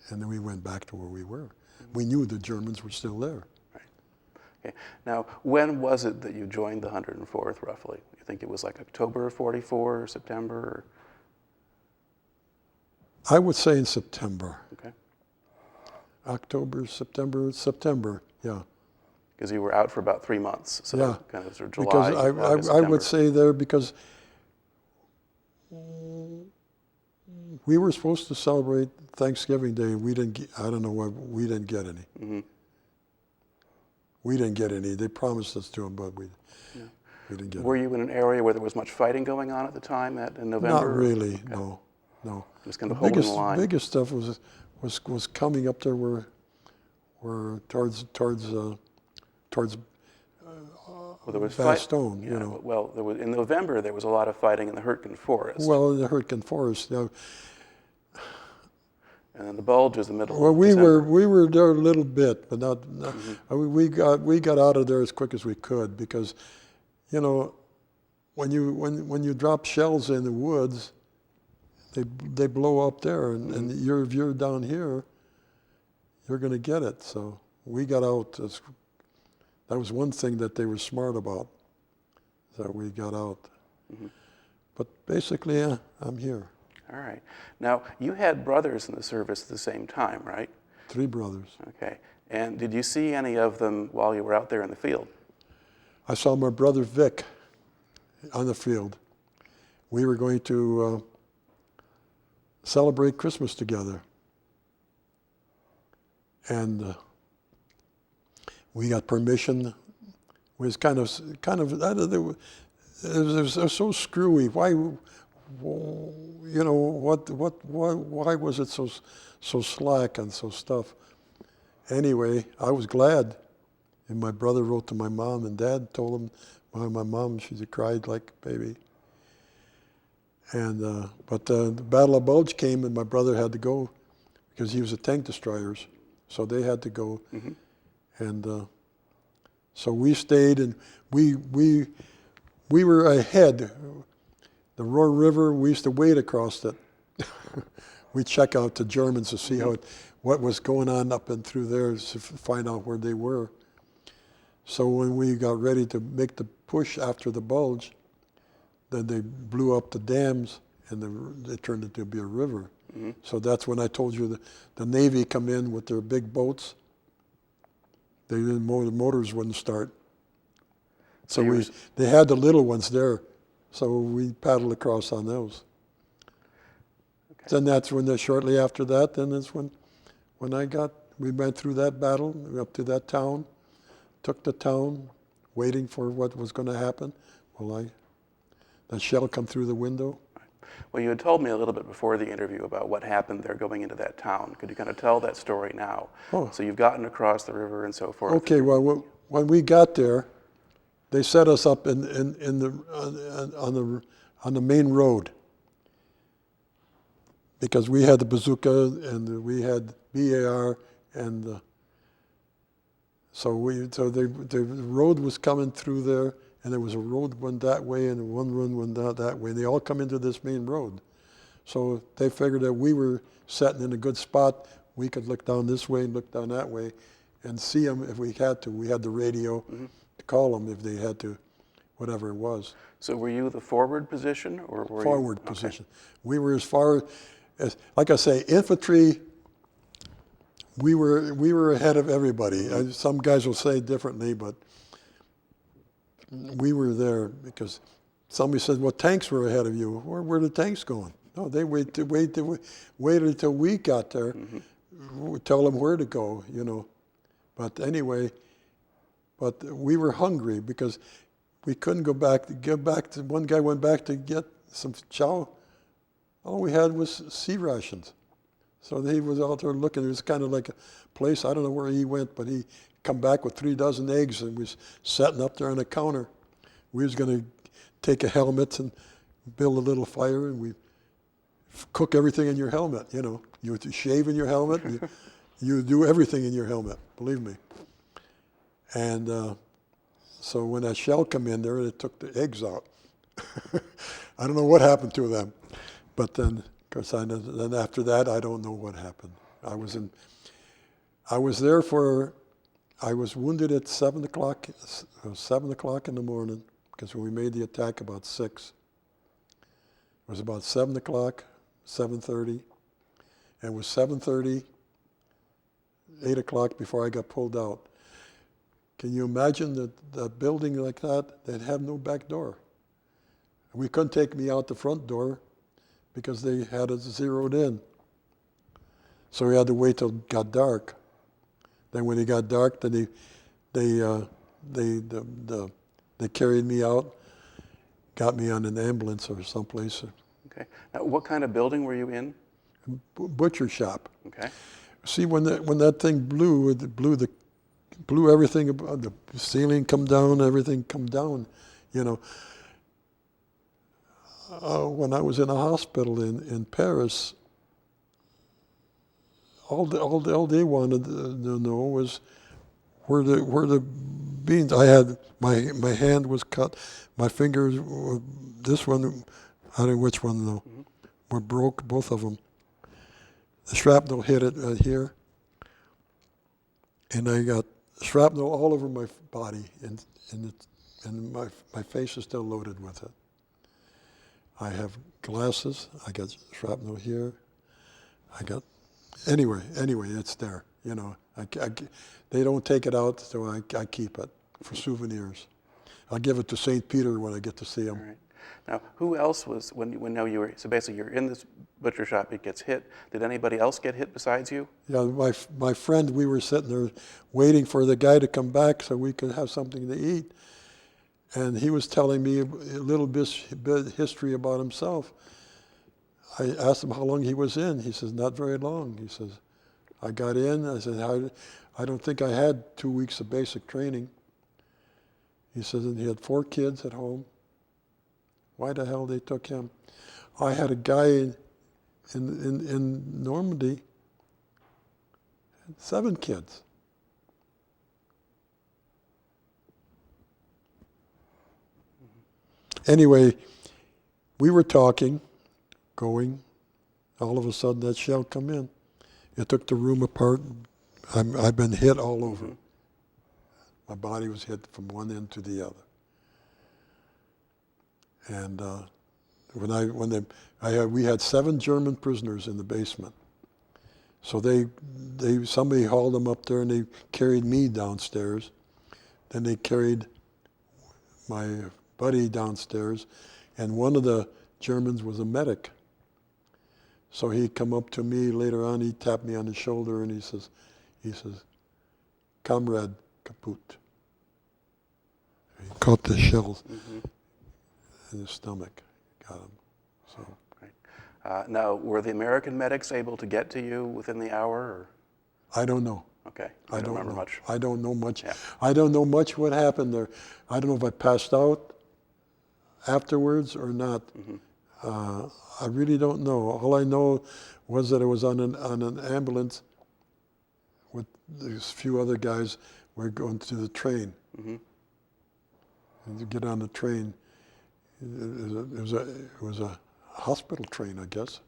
and then we went back to where we were. We knew the Germans were still there. Right. Okay. Now, when was it that you joined the 104th, roughly? You think it was like October of 44 or September? Or? I would say in September. Okay. October, September, yeah. Because you were out for about 3 months, so yeah. kind of sort of July, because August, I would say there because we were supposed to celebrate Thanksgiving Day. We didn't get, I don't know why we didn't get any. Mm-hmm. We didn't get any. They promised us to them, but we didn't get Were you in an area where there was much fighting going on at the time in November? Not really, okay. no. It was kind of holding the line. The biggest stuff was coming up there where towards well, there was Bastogne, yeah, you know. Well, in November there was a lot of fighting in the Hurtgen Forest. Well, in the Hurtgen Forest, yeah. And then the Bulge is the middle. Well, of we December. were there a little bit, but not. We got out of there as quick as we could because, you know, when you drop shells in the woods, they blow up there, and if you're down here, you're going to get it. So we got out. That was one thing that they were smart about, that we got out. Mm-hmm. But basically, yeah, I'm here. All right. Now, you had brothers in the service at the same time, right? 3 brothers. Okay. And did you see any of them while you were out there in the field? I saw my brother Vic on the field. We were going to celebrate Christmas together. And we got permission. It was kind of it was so screwy. Why, you know, why was it so slack and so stuff? Anyway, I was glad. And my brother wrote to my mom and dad, told them, my mom, she cried like a baby. And but the Battle of Bulge came, and my brother had to go because he was a tank destroyers, so they had to go. Mm-hmm. And so we stayed, and we were ahead. The Roar River, we used to wade across it. We check out the Germans to see what was going on up and through there to find out where they were. So when we got ready to make the push after the Bulge, then they blew up the dams, and it turned into be a river. Mm-hmm. So that's when I told you the Navy come in with their big boats. The motors wouldn't start. So they had the little ones there. So we paddled across on those. Okay. Then that's when, shortly after that, then that's when we went through that battle, up to that town, took the town, waiting for what was going to happen. Well, the shell come through the window. Well, you had told me a little bit before the interview about what happened there going into that town. Could you kind of tell that story now? Oh. So you've gotten across the river and so forth. Okay, well, when we got there, they set us up on the main road because we had the bazooka and we had BAR, and so the road was coming through there. And there was a road went that way and one road went that way. And they all come into this main road. So they figured that we were sitting in a good spot. We could look down this way and look down that way and see them if we had to. We had the radio to call them if they had to, whatever it was. So were you the forward position? Or were forward position. We were as far as, like I say, infantry, we were ahead of everybody. Some guys will say differently, but we were there because somebody said, well, tanks were ahead of you. Where were the tanks going? No, they waited until we got there. Mm-hmm. We tell them where to go, you know. But anyway, we were hungry because we couldn't get back to, one guy went back to get some chow. All we had was sea rations. So he was out there looking. It was kind of like a place, I don't know where he went, but he come back with 3 dozen eggs and was setting up there on a counter. We was going to take a helmet and build a little fire, and we cook everything in your helmet, you know. You would shave in your helmet, and you do everything in your helmet, believe me. And so when that shell come in there, it took the eggs out. I don't know what happened to them. But then, of course, then after that, I don't know what happened. I was there I was wounded at 7 o'clock, 7 o'clock in the morning, because when we made the attack about 6, it was about 7 o'clock, 7:30, and it was 7:30, 8 o'clock before I got pulled out. Can you imagine that building like that? They'd have no back door. We couldn't take me out the front door because they had it zeroed in. So we had to wait till it got dark. Then when it got dark, then they carried me out, got me on an ambulance or someplace. Okay. Now, what kind of building were you in? Butcher shop. Okay. See, when that thing blew, it blew everything. The ceiling come down, everything come down. You know. When I was in a hospital in Paris, all they wanted to know was where the beans. I had my hand was cut, my fingers. This one, I don't know which one though, were broke, both of them. The shrapnel hit it right here, and I got shrapnel all over my body, and my face is still loaded with it. I have glasses. I got shrapnel here. Anyway, it's there. You know, they don't take it out, so I keep it for souvenirs. I'll give it to St. Peter when I get to see him. All right. Now, who else was when you were so basically you're in this butcher shop? It gets hit. Did anybody else get hit besides you? Yeah, my friend. We were sitting there waiting for the guy to come back so we could have something to eat. And he was telling me a little bit history about himself. I asked him how long he was in. He says, not very long. He says, I got in. I said, I don't think I had 2 weeks of basic training. He says, and he had 4 kids at home. Why the hell they took him? I had a guy in Normandy, 7 kids. Anyway, we were talking, going. All of a sudden, that shell come in. It took the room apart. I've been hit all over. My body was hit from one end to the other. And we had 7 German prisoners in the basement. So somebody hauled them up there and they carried me downstairs. Then they carried my buddy downstairs, and one of the Germans was a medic. So he come up to me later on, he tapped me on the shoulder and he says, Comrade, kaput. He caught the shells in his stomach, got him. So. Right. Now, were the American medics able to get to you within the hour? Or? I don't know. Okay. I don't remember know much. I don't know much. Yeah. I don't know much what happened there. I don't know if I passed out afterwards or not. I really don't know. All I know was that I was on an ambulance with these few other guys. We're going to the train. And to get on the train, it was a hospital train, I guess,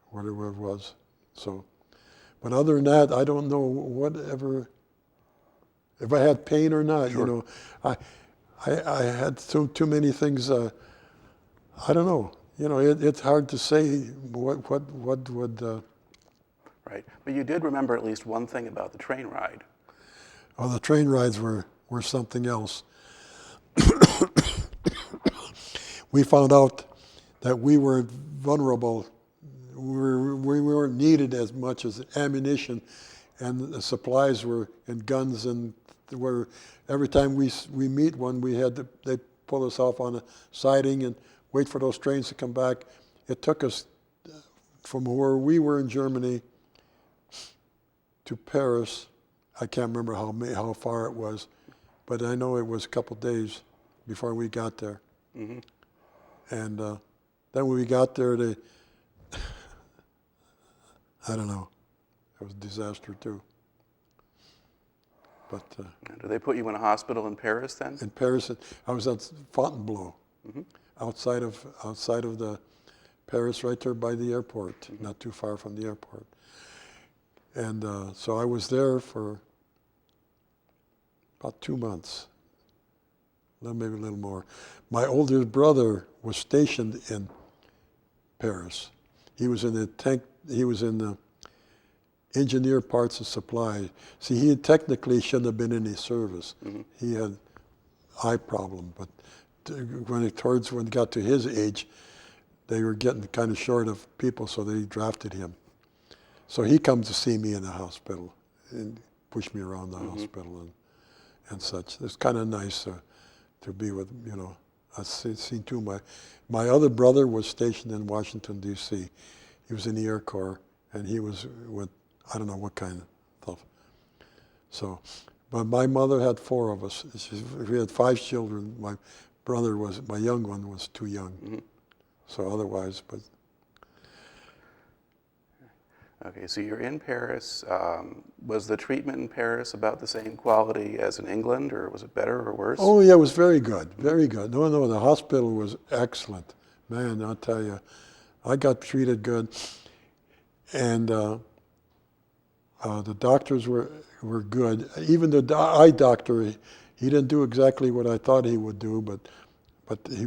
whatever it was. So, but other than that, I don't know whatever. If I had pain or not, Sure. you know, I had too many things. I don't know. You know, it's hard to say what would. Right, but you did remember at least one thing about the train ride. Oh, the train rides were something else. We found out that we were vulnerable. We weren't needed as much as ammunition, and the supplies were and guns, and were every time we meet one, they pull us off on a siding and wait for those trains to come back. It took us from where we were in Germany to Paris. I can't remember how far it was, but I know it was a couple days before we got there. And then when we got there, I don't know, it was a disaster too. But Did they put you in a hospital in Paris then? in Paris, I was at Fontainebleau. outside of the Paris, right there by the airport, not too far from the airport. And so I was there for about 2 months, maybe a little more. My older brother was stationed in Paris. He was in the tank. He was in the engineer parts and supply. See, he technically shouldn't have been in the service. He had eye problem, but when it got to his age, they were getting kind of short of people, so they drafted him. So he comes to see me in the hospital and push me around the hospital and such. It's kind of nice to be with, I've seen too. My other brother was stationed in Washington, D.C. He was in the Air Corps, and he was with, I don't know what kind of stuff. So, but my mother had 4 of us. We had 5 children. My young one was too young. So otherwise, but. Okay, so you're in Paris. Was the treatment in Paris about the same quality as in England, or was it better or worse? Oh yeah, it was very good, very good. No, the hospital was excellent. Man, I'll tell you, I got treated good. And the doctors were good. Even the eye doctor, he didn't do exactly what I thought he would do, but he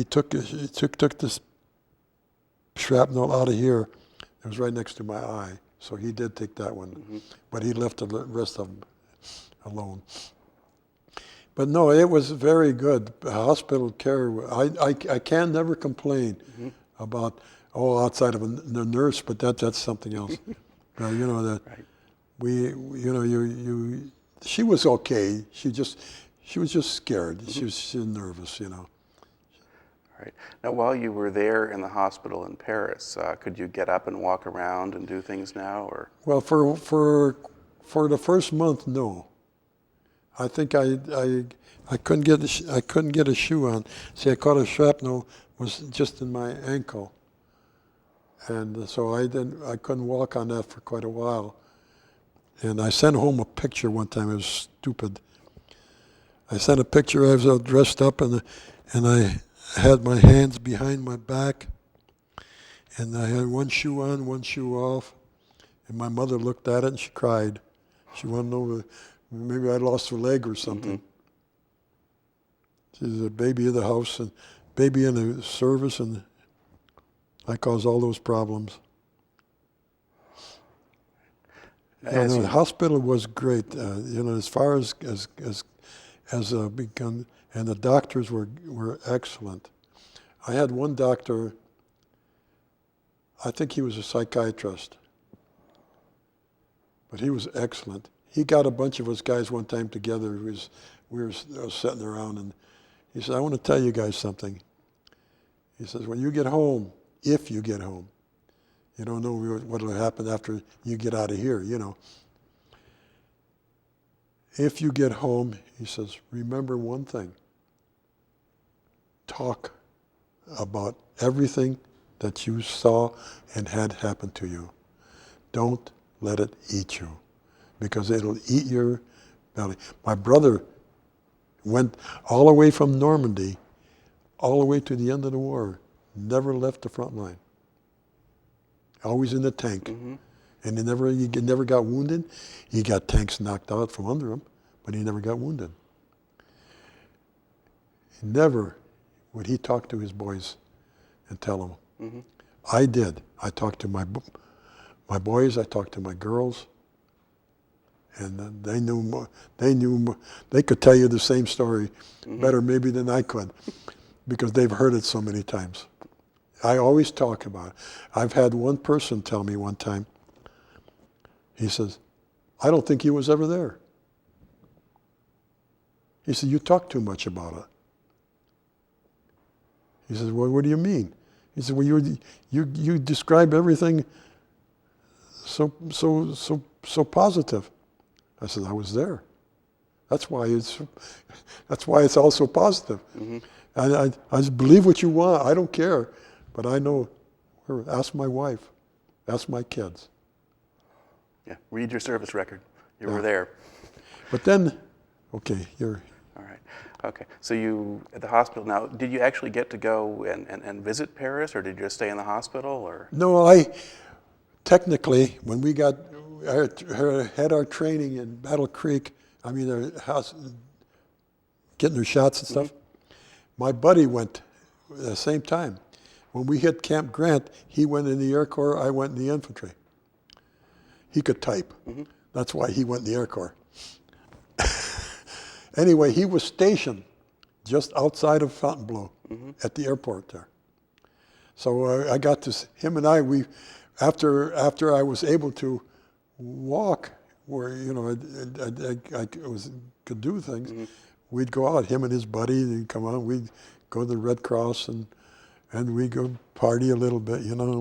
took this shrapnel out of here. It was right next to my eye, so he did take that one, but he left the rest of them alone. But no, it was very good. Hospital care. I can never complain about outside of the nurse, but that's something else. That Right. She was okay. She was just scared. She was nervous. Right. Now, while you were there in the hospital in Paris, could you get up and walk around and do things now, or? Well, for the first month, no. I think I couldn't get a shoe on. See, I caught a shrapnel was just in my ankle, and so I couldn't walk on that for quite a while. And I sent home a picture one time. It was stupid. I sent a picture. I was all dressed up, and I had my hands behind my back, and I had one shoe on, one shoe off. And my mother looked at it and she cried. She wanted to know maybe I lost a leg or something. She's a baby of the house and baby in the service, and I caused all those problems. The hospital was great. As far as become, and the doctors were excellent. I had one doctor. I think he was a psychiatrist, but he was excellent. He got a bunch of us guys one time together. We were sitting around, and he said, "I want to tell you guys something." He says, "When you get home, if you get home, you don't know what will happen after you get out of here, If you get home," he says, "remember one thing. Talk about everything that you saw and had happen to you. Don't let it eat you, because it'll eat your belly." My brother went all the way from Normandy, all the way to the end of the war, never left the front line. Always in the tank. And he never got wounded. He got tanks knocked out from under him, but he never got wounded. Never would he talk to his boys and tell them. I did. I talked to my boys. I talked to my girls, and they knew more. They could tell you the same story better maybe than I could, because they've heard it so many times. I always talk about it. I've had one person tell me one time. He says, "I don't think he was ever there." He said, "You talk too much about it." He says, "Well, what do you mean?" He said, "Well, you describe everything so positive." I said, "I was there. That's why it's all so positive." I just believe what you want. I don't care, but I know. Ask my wife. Ask my kids. Yeah, read your service record. You were there. But then, okay, you're. All right. Okay. So you, at the hospital now, did you actually get to go and visit Paris, or did you just stay in the hospital, or? No, technically, when we had our training in Battle Creek, I mean, our house, getting our shots and stuff, my buddy went at the same time. When we hit Camp Grant, he went in the Air Corps, I went in the infantry. He could type. That's why he went in the Air Corps. Anyway, he was stationed just outside of Fontainebleau at the airport there. So I got to, him and I, after I was able to walk, where, you know, could do things, we'd go out, him and his buddy, they'd come on, we'd go to the Red Cross and we'd go party a little bit, you know,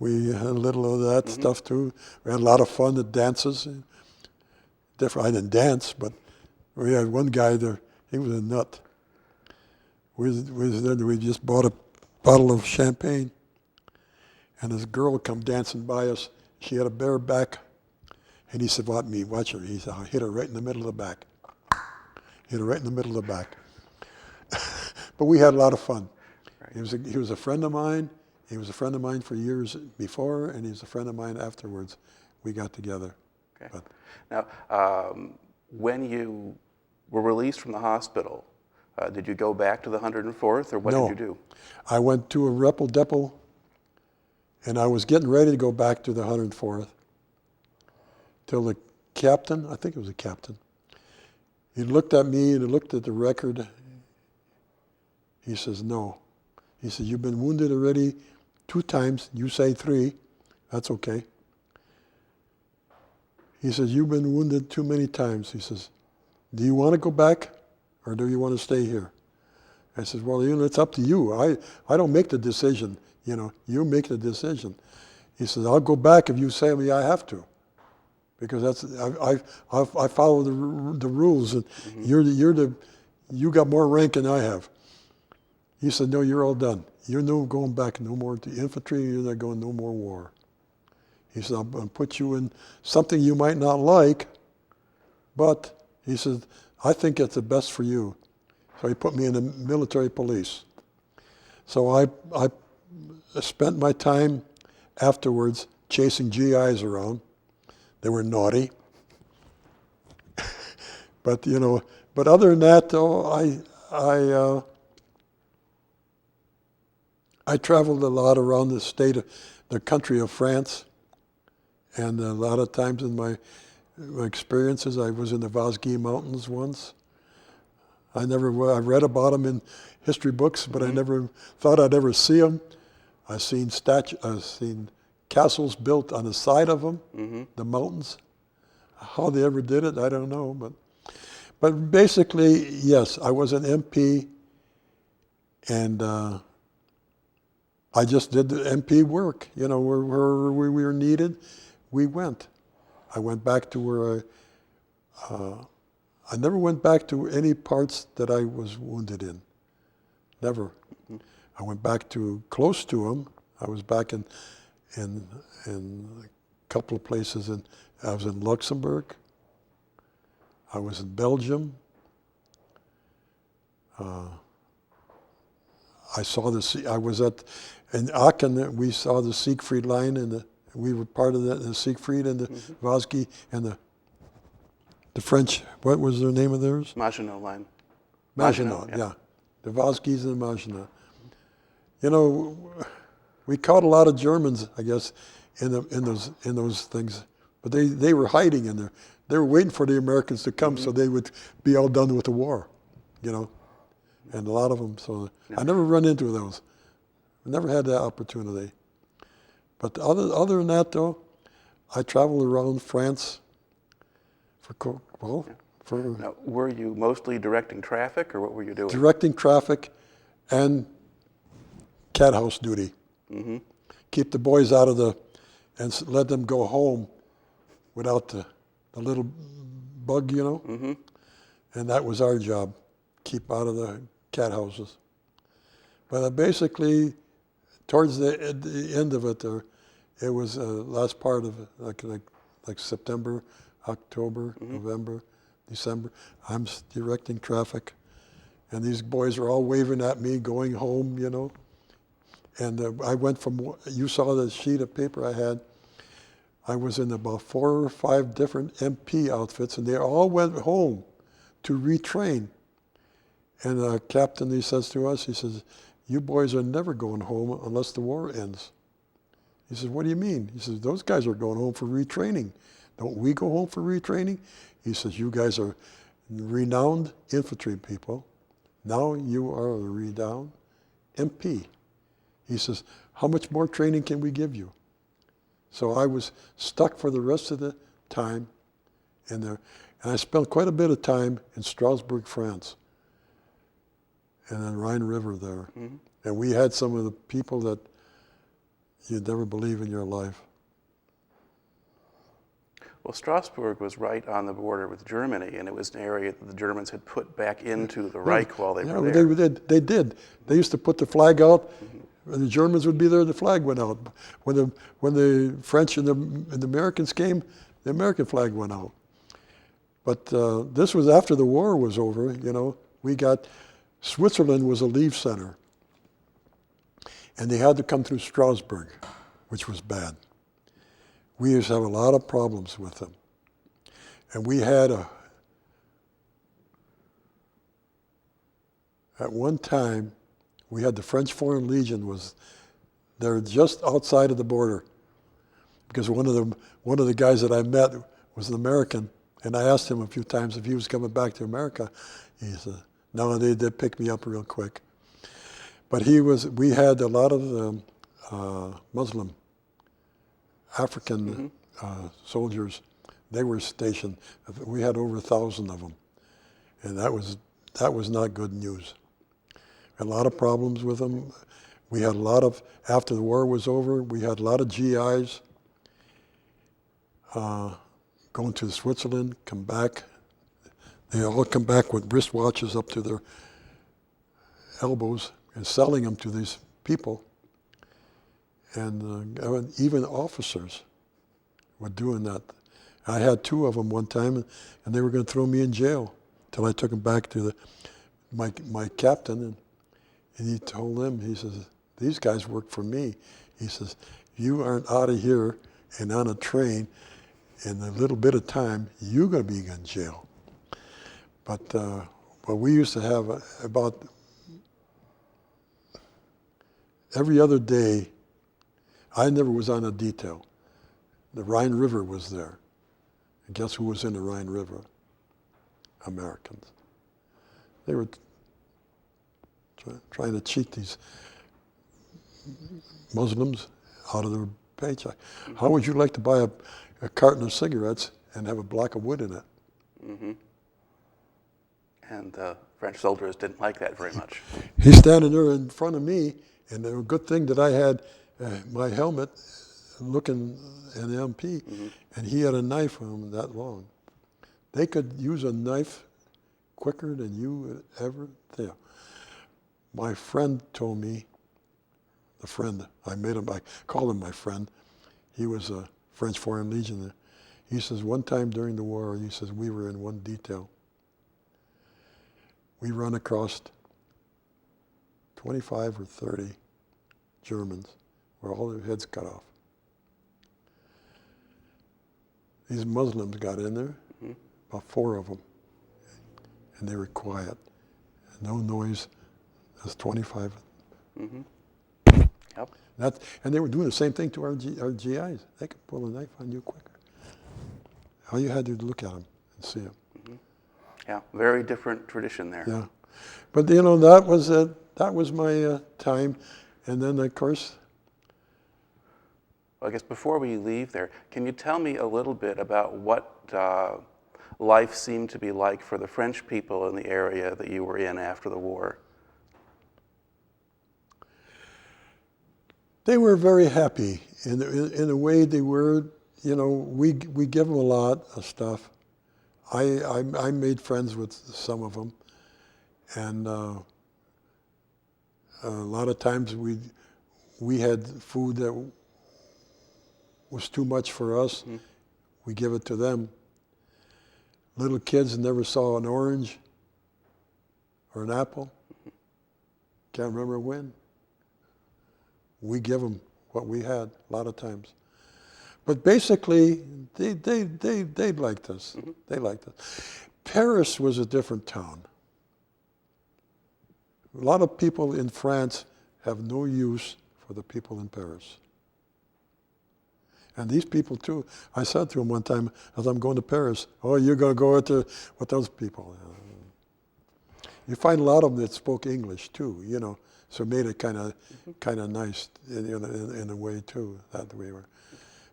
we had a little of that stuff too. We had a lot of fun at dances. I didn't dance, but we had one guy there, he was a nut. We just bought a bottle of champagne, and this girl come dancing by us. She had a bare back, and he said, watch her. He said, I hit her right in the middle of the back. Hit her right in the middle of the back. But we had a lot of fun. Right. He was a friend of mine. He was a friend of mine for years before, and he was a friend of mine afterwards. We got together. Okay. But now, when you were released from the hospital, did you go back to the 104th, or what did you do? I went to a Repel Depot, and I was getting ready to go back to the 104th, till the captain, I think it was a captain, he looked at me and he looked at the record. He says, no. He says, you've been wounded already 2 times. You say 3. That's okay. He says, you've been wounded too many times. He says, do you want to go back, or do you want to stay here? I said, well, you know, it's up to you. I don't make the decision. You know, you make the decision. He says, I'll go back if you say to me I have to, because I follow the rules, and you got more rank than I have. He said, no, you're all done. You're no going back, no more to infantry. You're not going no more war. He said, I'm going to put you in something you might not like, but he said, I think it's the best for you. So he put me in the military police. So I spent my time afterwards chasing GIs around. They were naughty. But, you know, but other than that, though, I traveled a lot around the country of France. And a lot of times in my experiences, I was in the Vosges Mountains once. I read about them in history books, but I never thought I'd ever see them. I've seen castles built on the side of them, the mountains. How they ever did it, I don't know. But basically, yes, I was an MP, and I just did the MP work. You know, where we were needed, we went. I went back to where I never went back to any parts that I was wounded in. Never. I went back to close to them. I was back in a couple of places. I was in Luxembourg. I was in Belgium. I was in Aachen. We saw the Siegfried Line, and we were part of that. The Siegfried and the Vosges and the French. What was the name of theirs? Maginot Line. Maginot, yeah. The Vosges and the Maginot. You know, we caught a lot of Germans, I guess, in those things, but they were hiding in there. They were waiting for the Americans to come so they would be all done with the war, you know. And a lot of them. So I never run into those. I never had that opportunity. But other than that, though, I traveled around France Now, were you mostly directing traffic, or what were you doing? Directing traffic and cat house duty. Keep the boys out of and let them go home without the little bug, you know. And that was our job, keep out of the cat houses. But basically, towards the end of it, it was last part of it, like September, October, November, December. I'm directing traffic. And these boys are all waving at me, going home, you know. And I went from, you saw the sheet of paper I had. I was in about 4 or 5 different MP outfits, and they all went home to retrain. And the captain, he says to us, he says, you boys are never going home unless the war ends. He says, what do you mean? He says, those guys are going home for retraining. Don't we go home for retraining? He says, you guys are renowned infantry people. Now you are a renowned MP. He says, how much more training can we give you? So I was stuck for the rest of the time in there. And I spent quite a bit of time in Strasbourg, France, and then Rhine River there. Mm-hmm. And we had some of the people that you'd never believe in your life. Well, Strasbourg was right on the border with Germany, and it was an area that the Germans had put back into the Reich while they were there. They did. They used to put the flag out. Mm-hmm. The Germans would be there, the flag went out. When the French and the Americans came, the American flag went out. But this was after the war was over, you know. Switzerland was a leave center. And they had to come through Strasbourg, which was bad. We used to have a lot of problems with them. And we had at one time, we had the French Foreign Legion was there just outside of the border. Because one of the guys that I met was an American, and I asked him a few times if he was coming back to America. He said, no, they did pick me up real quick. But we had a lot of Muslim, African soldiers. They were stationed. We had over 1,000 of them. And that was not good news. A lot of problems with them. We had after the war was over, we had a lot of GIs going to Switzerland, come back. They all come back with wristwatches up to their elbows and selling them to these people. And even officers were doing that. I had 2 of them one time, and they were going to throw me in jail until I took them back to my captain, and he told them, he says, these guys work for me. He says, you aren't out of here and on a train in a little bit of time, you're going to be in jail. But we used to have about every other day. I never was on a detail. The Rhine River was there. And guess who was in the Rhine River? Americans. They were trying to cheat these Muslims out of their paycheck. How would you like to buy a carton of cigarettes and have a block of wood in it? Mm-hmm. And French soldiers didn't like that very much. He's standing there in front of me, and a good thing that I had my helmet looking at the MP, and he had a knife on him that long. They could use a knife quicker than you would ever think. My friend told me, the friend, I called him my friend. He was a French Foreign Legion. He says, one time during the war, he says, we were in one detail. We run across 25 or 30 Germans where all their heads cut off. These Muslims got in there, about 4 of them, and they were quiet. No noise. There's 25. Mm-hmm. Yep. And they were doing the same thing to our GIs. They could pull a knife on you quicker. All you had to look at them and see them. Mm-hmm. Yeah, very different tradition there. Yeah, but you know that was my time, and then of course. Well, I guess before we leave there, can you tell me a little bit about what life seemed to be like for the French people in the area that you were in after the war? They were very happy in a way. They were, you know, we give them a lot of stuff. I made friends with some of them, and a lot of times we had food that was too much for us. We give it to them. little kids never saw an orange or an apple. Can't remember when. We give them what we had a lot of times. But basically, they liked us. Mm-hmm. They liked us. Paris was a different town. A lot of people in France have no use for the people in Paris. And these people too, I said to them one time, as I'm going to Paris, oh, you're going to go with those people. You find a lot of them that spoke English too, you know, so it made it kind of nice in a way too, that we were.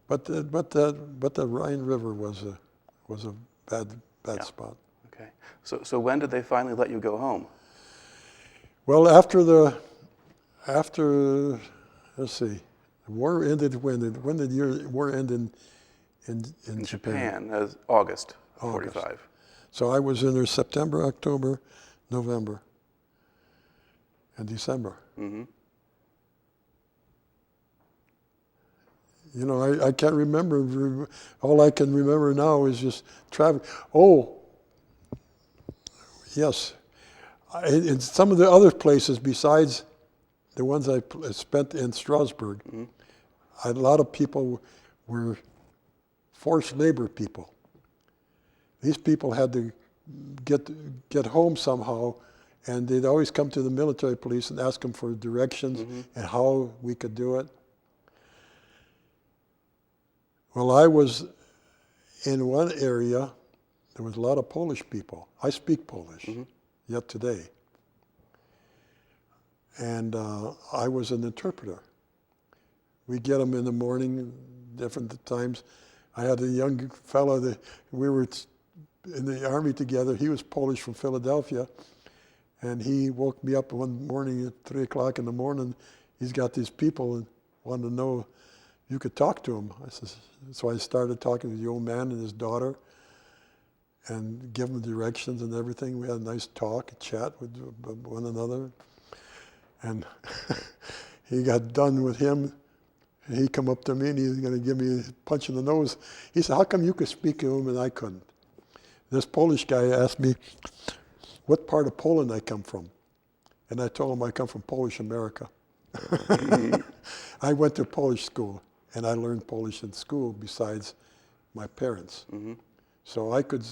But the Rhine River was a bad spot. Okay. So when did they finally let you go home? Well, after let's see, the war ended when did the war end in Japan? That was August of 45. So I was in there September, October, November, and December. Mm-hmm. You know, I can't remember. All I can remember now is just traveling. Oh, yes. In some of the other places besides the ones I spent in Strasbourg, mm-hmm. A lot of people were forced labor people. These people had to get home somehow, and they'd always come to the military police and ask them for directions mm-hmm. and how we could do it. Well, I was in one area, there was a lot of Polish people. I speak Polish, mm-hmm. yet today. And I was an interpreter. We get them in the morning, different times. I had a young fellow that we were in the army together. He was Polish from Philadelphia, and he woke me up one morning at 3 o'clock in the morning. He's got these people and wanted to know if you could talk to him. So I started talking to the old man and his daughter and give them directions and everything. We had a nice talk, a chat with one another. And he got done with him. And he come up to me and he was going to give me a punch in the nose. He said, how come you could speak to him and I couldn't? This Polish guy asked me what part of Poland I come from. And I told him I come from Polish America. I went to Polish school and I learned Polish in school besides my parents. Mm-hmm. So I could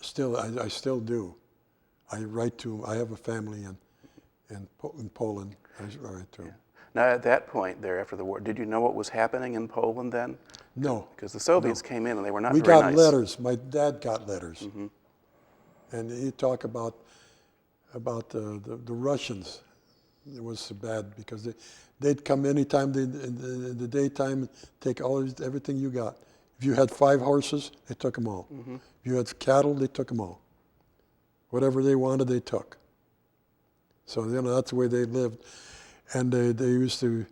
still, I still do. I write to, I have a family in Poland. I write to them. Yeah. Now, at that point there, after the war, did you know what was happening in Poland then? No. Because the Soviets came in and they were not We very got nice. letters. My dad got letters. Mm-hmm. And he talked about the Russians. It was so bad because they'd come anytime in the daytime, take everything you got. If you had 5 horses, they took them all. Mm-hmm. If you had cattle, they took them all. Whatever they wanted, they took. So, you know, that's the way they lived. And they used to,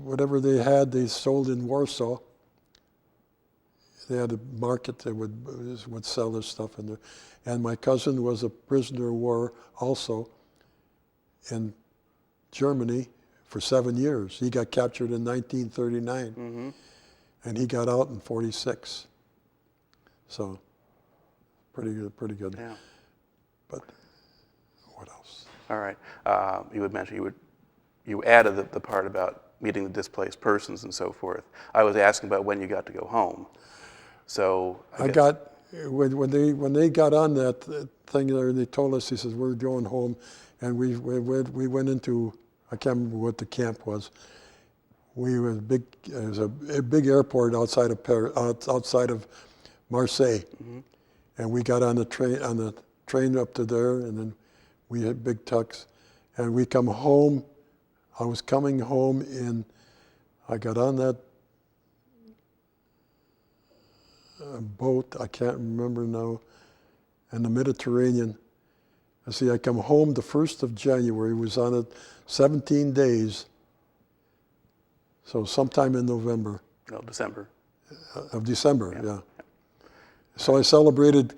whatever they had, they sold in Warsaw. They had a market that would sell their stuff in there. And my cousin was a prisoner of war also in Germany for 7 years. He got captured in 1939. Mm-hmm. And he got out in 46. So, pretty good. Yeah. But what else? All right. You had mentioned you added the part about meeting the displaced persons and so forth. I was asking about when you got to go home. So I got when they got on that thing there, they told us, he says, we're going home, and we went into, I can't remember what the camp was. It was a big airport outside of Marseille, mm-hmm. and we got on the train up to there, and then we had big tucks, and we come home. I was coming home I got on that boat, I can't remember now, in the Mediterranean. I come home the 1st of January, was on it 17 days, so sometime in November. No, December. Of December, yeah. So I celebrated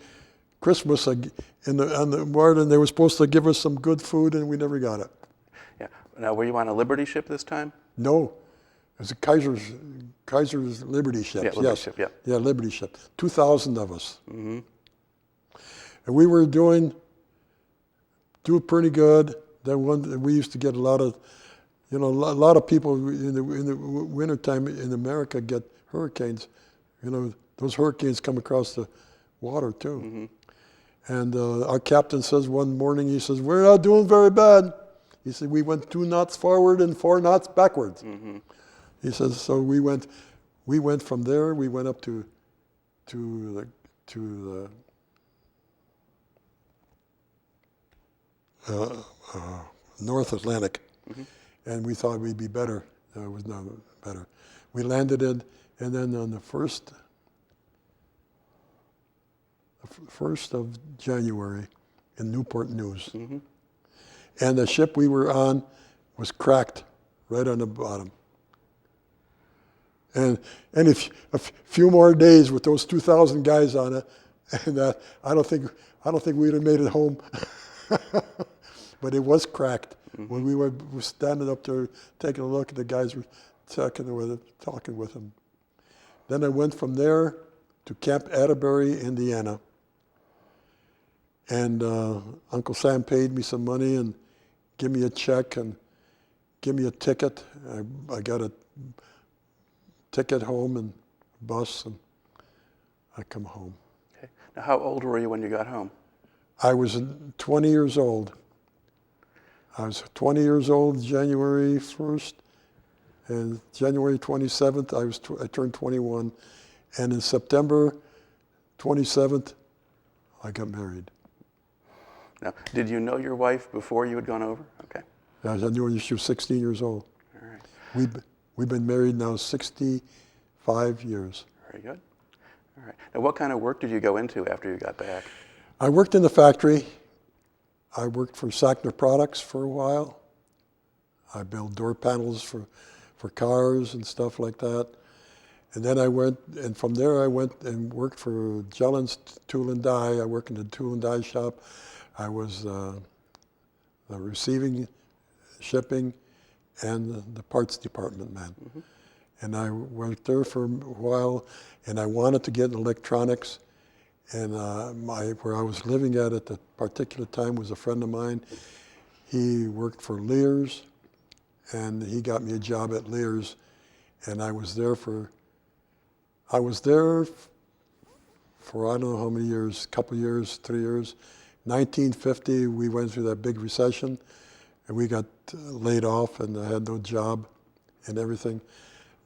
Christmas on the morning. They were supposed to give us some good food, and we never got it. Yeah. Now, were you on a Liberty ship this time? No, it was a Kaiser's Liberty ships. Yeah, Liberty yes. ship, yeah. Yeah, Liberty ship. 2,000 of us. Mm-hmm. And we were doing pretty good. Then we used to get a lot of, a lot of people in the wintertime in America get hurricanes. Those hurricanes come across the water too. Mm-hmm. And our captain says one morning, he says, "We're not doing very bad." He said, "We went 2 knots forward and 4 knots backwards." Mm-hmm. He says, so we went from there, we went up to the North Atlantic, Mm-hmm. and we thought we'd be better. It was not better. We landed in, and then on the 1st of January in Newport News. Mm-hmm. And the ship we were on was cracked right on the bottom. And if a few more days with those 2,000 guys on it, and I don't think we'd have made it home. But it was cracked. Mm-hmm. When we were standing up there taking a look, the guys were talking with them. Then I went from there to Camp Atterbury, Indiana. And Uncle Sam paid me some money and give me a check and give me a ticket. I got a ticket home and a bus, and I come home. Okay. Now, how old were you when you got home? I was 20 years old. I was 20 years old January 1st, and January 27th I turned 21, and in September 27th I got married. Now, did you know your wife before you had gone over? Okay. I knew she was 16 years old. All right. We've been married now 65 years. Very good. All right. Now, what kind of work did you go into after you got back? I worked in the factory. I worked for Sackner Products for a while. I built door panels for cars and stuff like that. And then from there I went and worked for Jellin's Tool and Die. I worked in the tool and die shop. I was the receiving, shipping, and the parts department man. Mm-hmm. And I worked there for a while, and I wanted to get in electronics. And where I was living at the particular time was a friend of mine. He worked for Lear's, and he got me a job at Lear's, and I was there for I don't know how many years, a couple years, 3 years. 1950, we went through that big recession, and we got laid off, and I had no job and everything.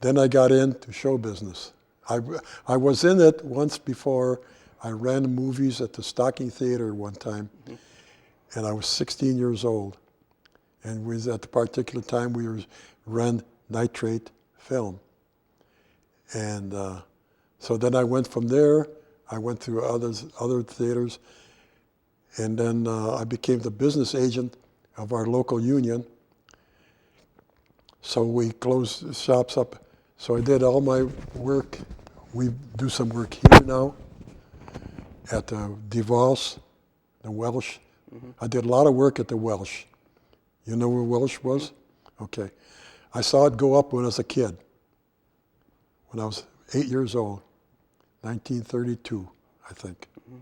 Then I got into show business. I was in it once before. I ran movies at the Stocking Theater one time, mm-hmm. and I was 16 years old. And at the particular time, we ran nitrate film. And so then I went from there. I went through other theaters, and then I became the business agent of our local union. So we closed the shops up. So I did all my work. We do some work here now at the DeVos, the Welsh. Mm-hmm. I did a lot of work at the Welsh. You know where Welsh was? Mm-hmm. Okay. I saw it go up when I was a kid, when I was 8 years old, 1932, I think. Mm-hmm.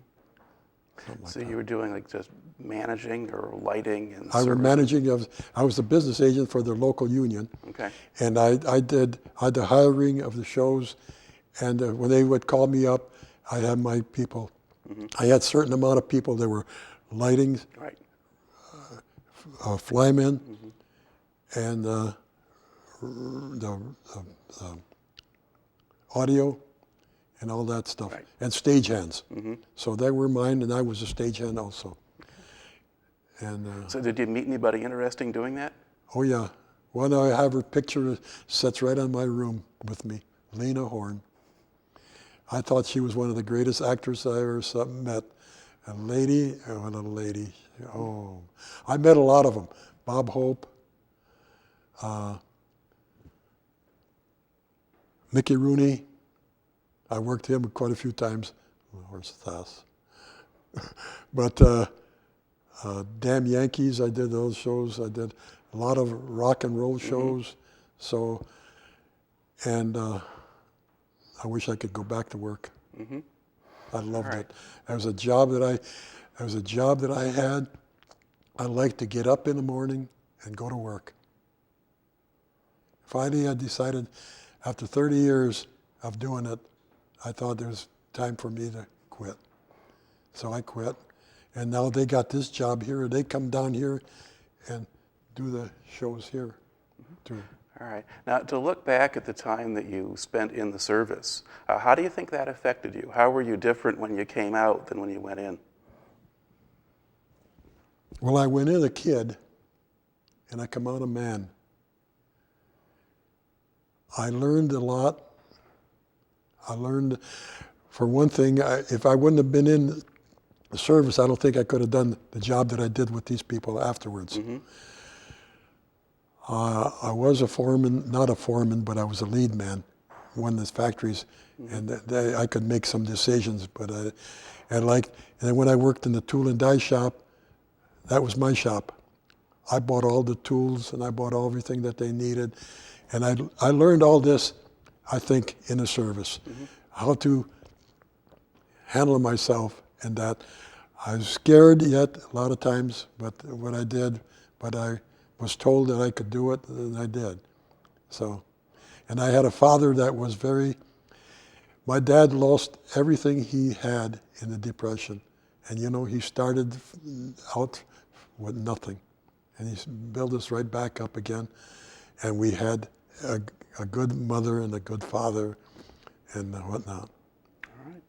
Like so that. You were doing like just managing or lighting and I was managing. I was the business agent for the local union. Okay. And I did the hiring of the shows, and when they would call me up, I had my people. Mm-hmm. I had a certain amount of people that were lighting, right. Flymen, mm-hmm. and the audio and all that stuff, right. and stagehands. Mm-hmm. So they were mine, and I was a stagehand also. And so did you meet anybody interesting doing that? Oh yeah. One I have her picture sits right on my room with me, Lena Horne. I thought she was one of the greatest actors I ever met. A lady, what a lady. Oh, I met a lot of them. Bob Hope, Mickey Rooney. I worked him quite a few times. Where's Thas? But Damn Yankees, I did those shows. I did a lot of rock and roll shows. Mm-hmm. So, and I wish I could go back to work. Mm-hmm. I loved All right. it. It was a job that I had. I liked to get up in the morning and go to work. Finally, I decided, after 30 years of doing it, I thought there was time for me to quit. So I quit. And now they got this job here. They come down here and do the shows here, too. All right. Now, to look back at the time that you spent in the service, how do you think that affected you? How were you different when you came out than when you went in? Well, I went in a kid, and I come out a man. I learned a lot. I learned, for one thing, if I wouldn't have been in the service, I don't think I could have done the job that I did with these people afterwards. Mm-hmm. I was a foreman, not a foreman, but I was a lead man in one of these factories, and I could make some decisions. But and then when I worked in the tool and die shop, that was my shop. I bought all the tools and I bought everything that they needed, and I learned all this, I think, in the service, how to handle myself, and that I was scared yet a lot of times, but what I did, but I was told that I could do it, and I did. So, and I had a father that was my dad lost everything he had in the Depression. And he started out with nothing. And he built us right back up again. And we had a good mother and a good father and whatnot. All right.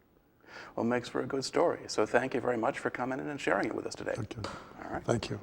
Well, makes for a good story. So thank you very much for coming in and sharing it with us today. Okay. All right. Thank you.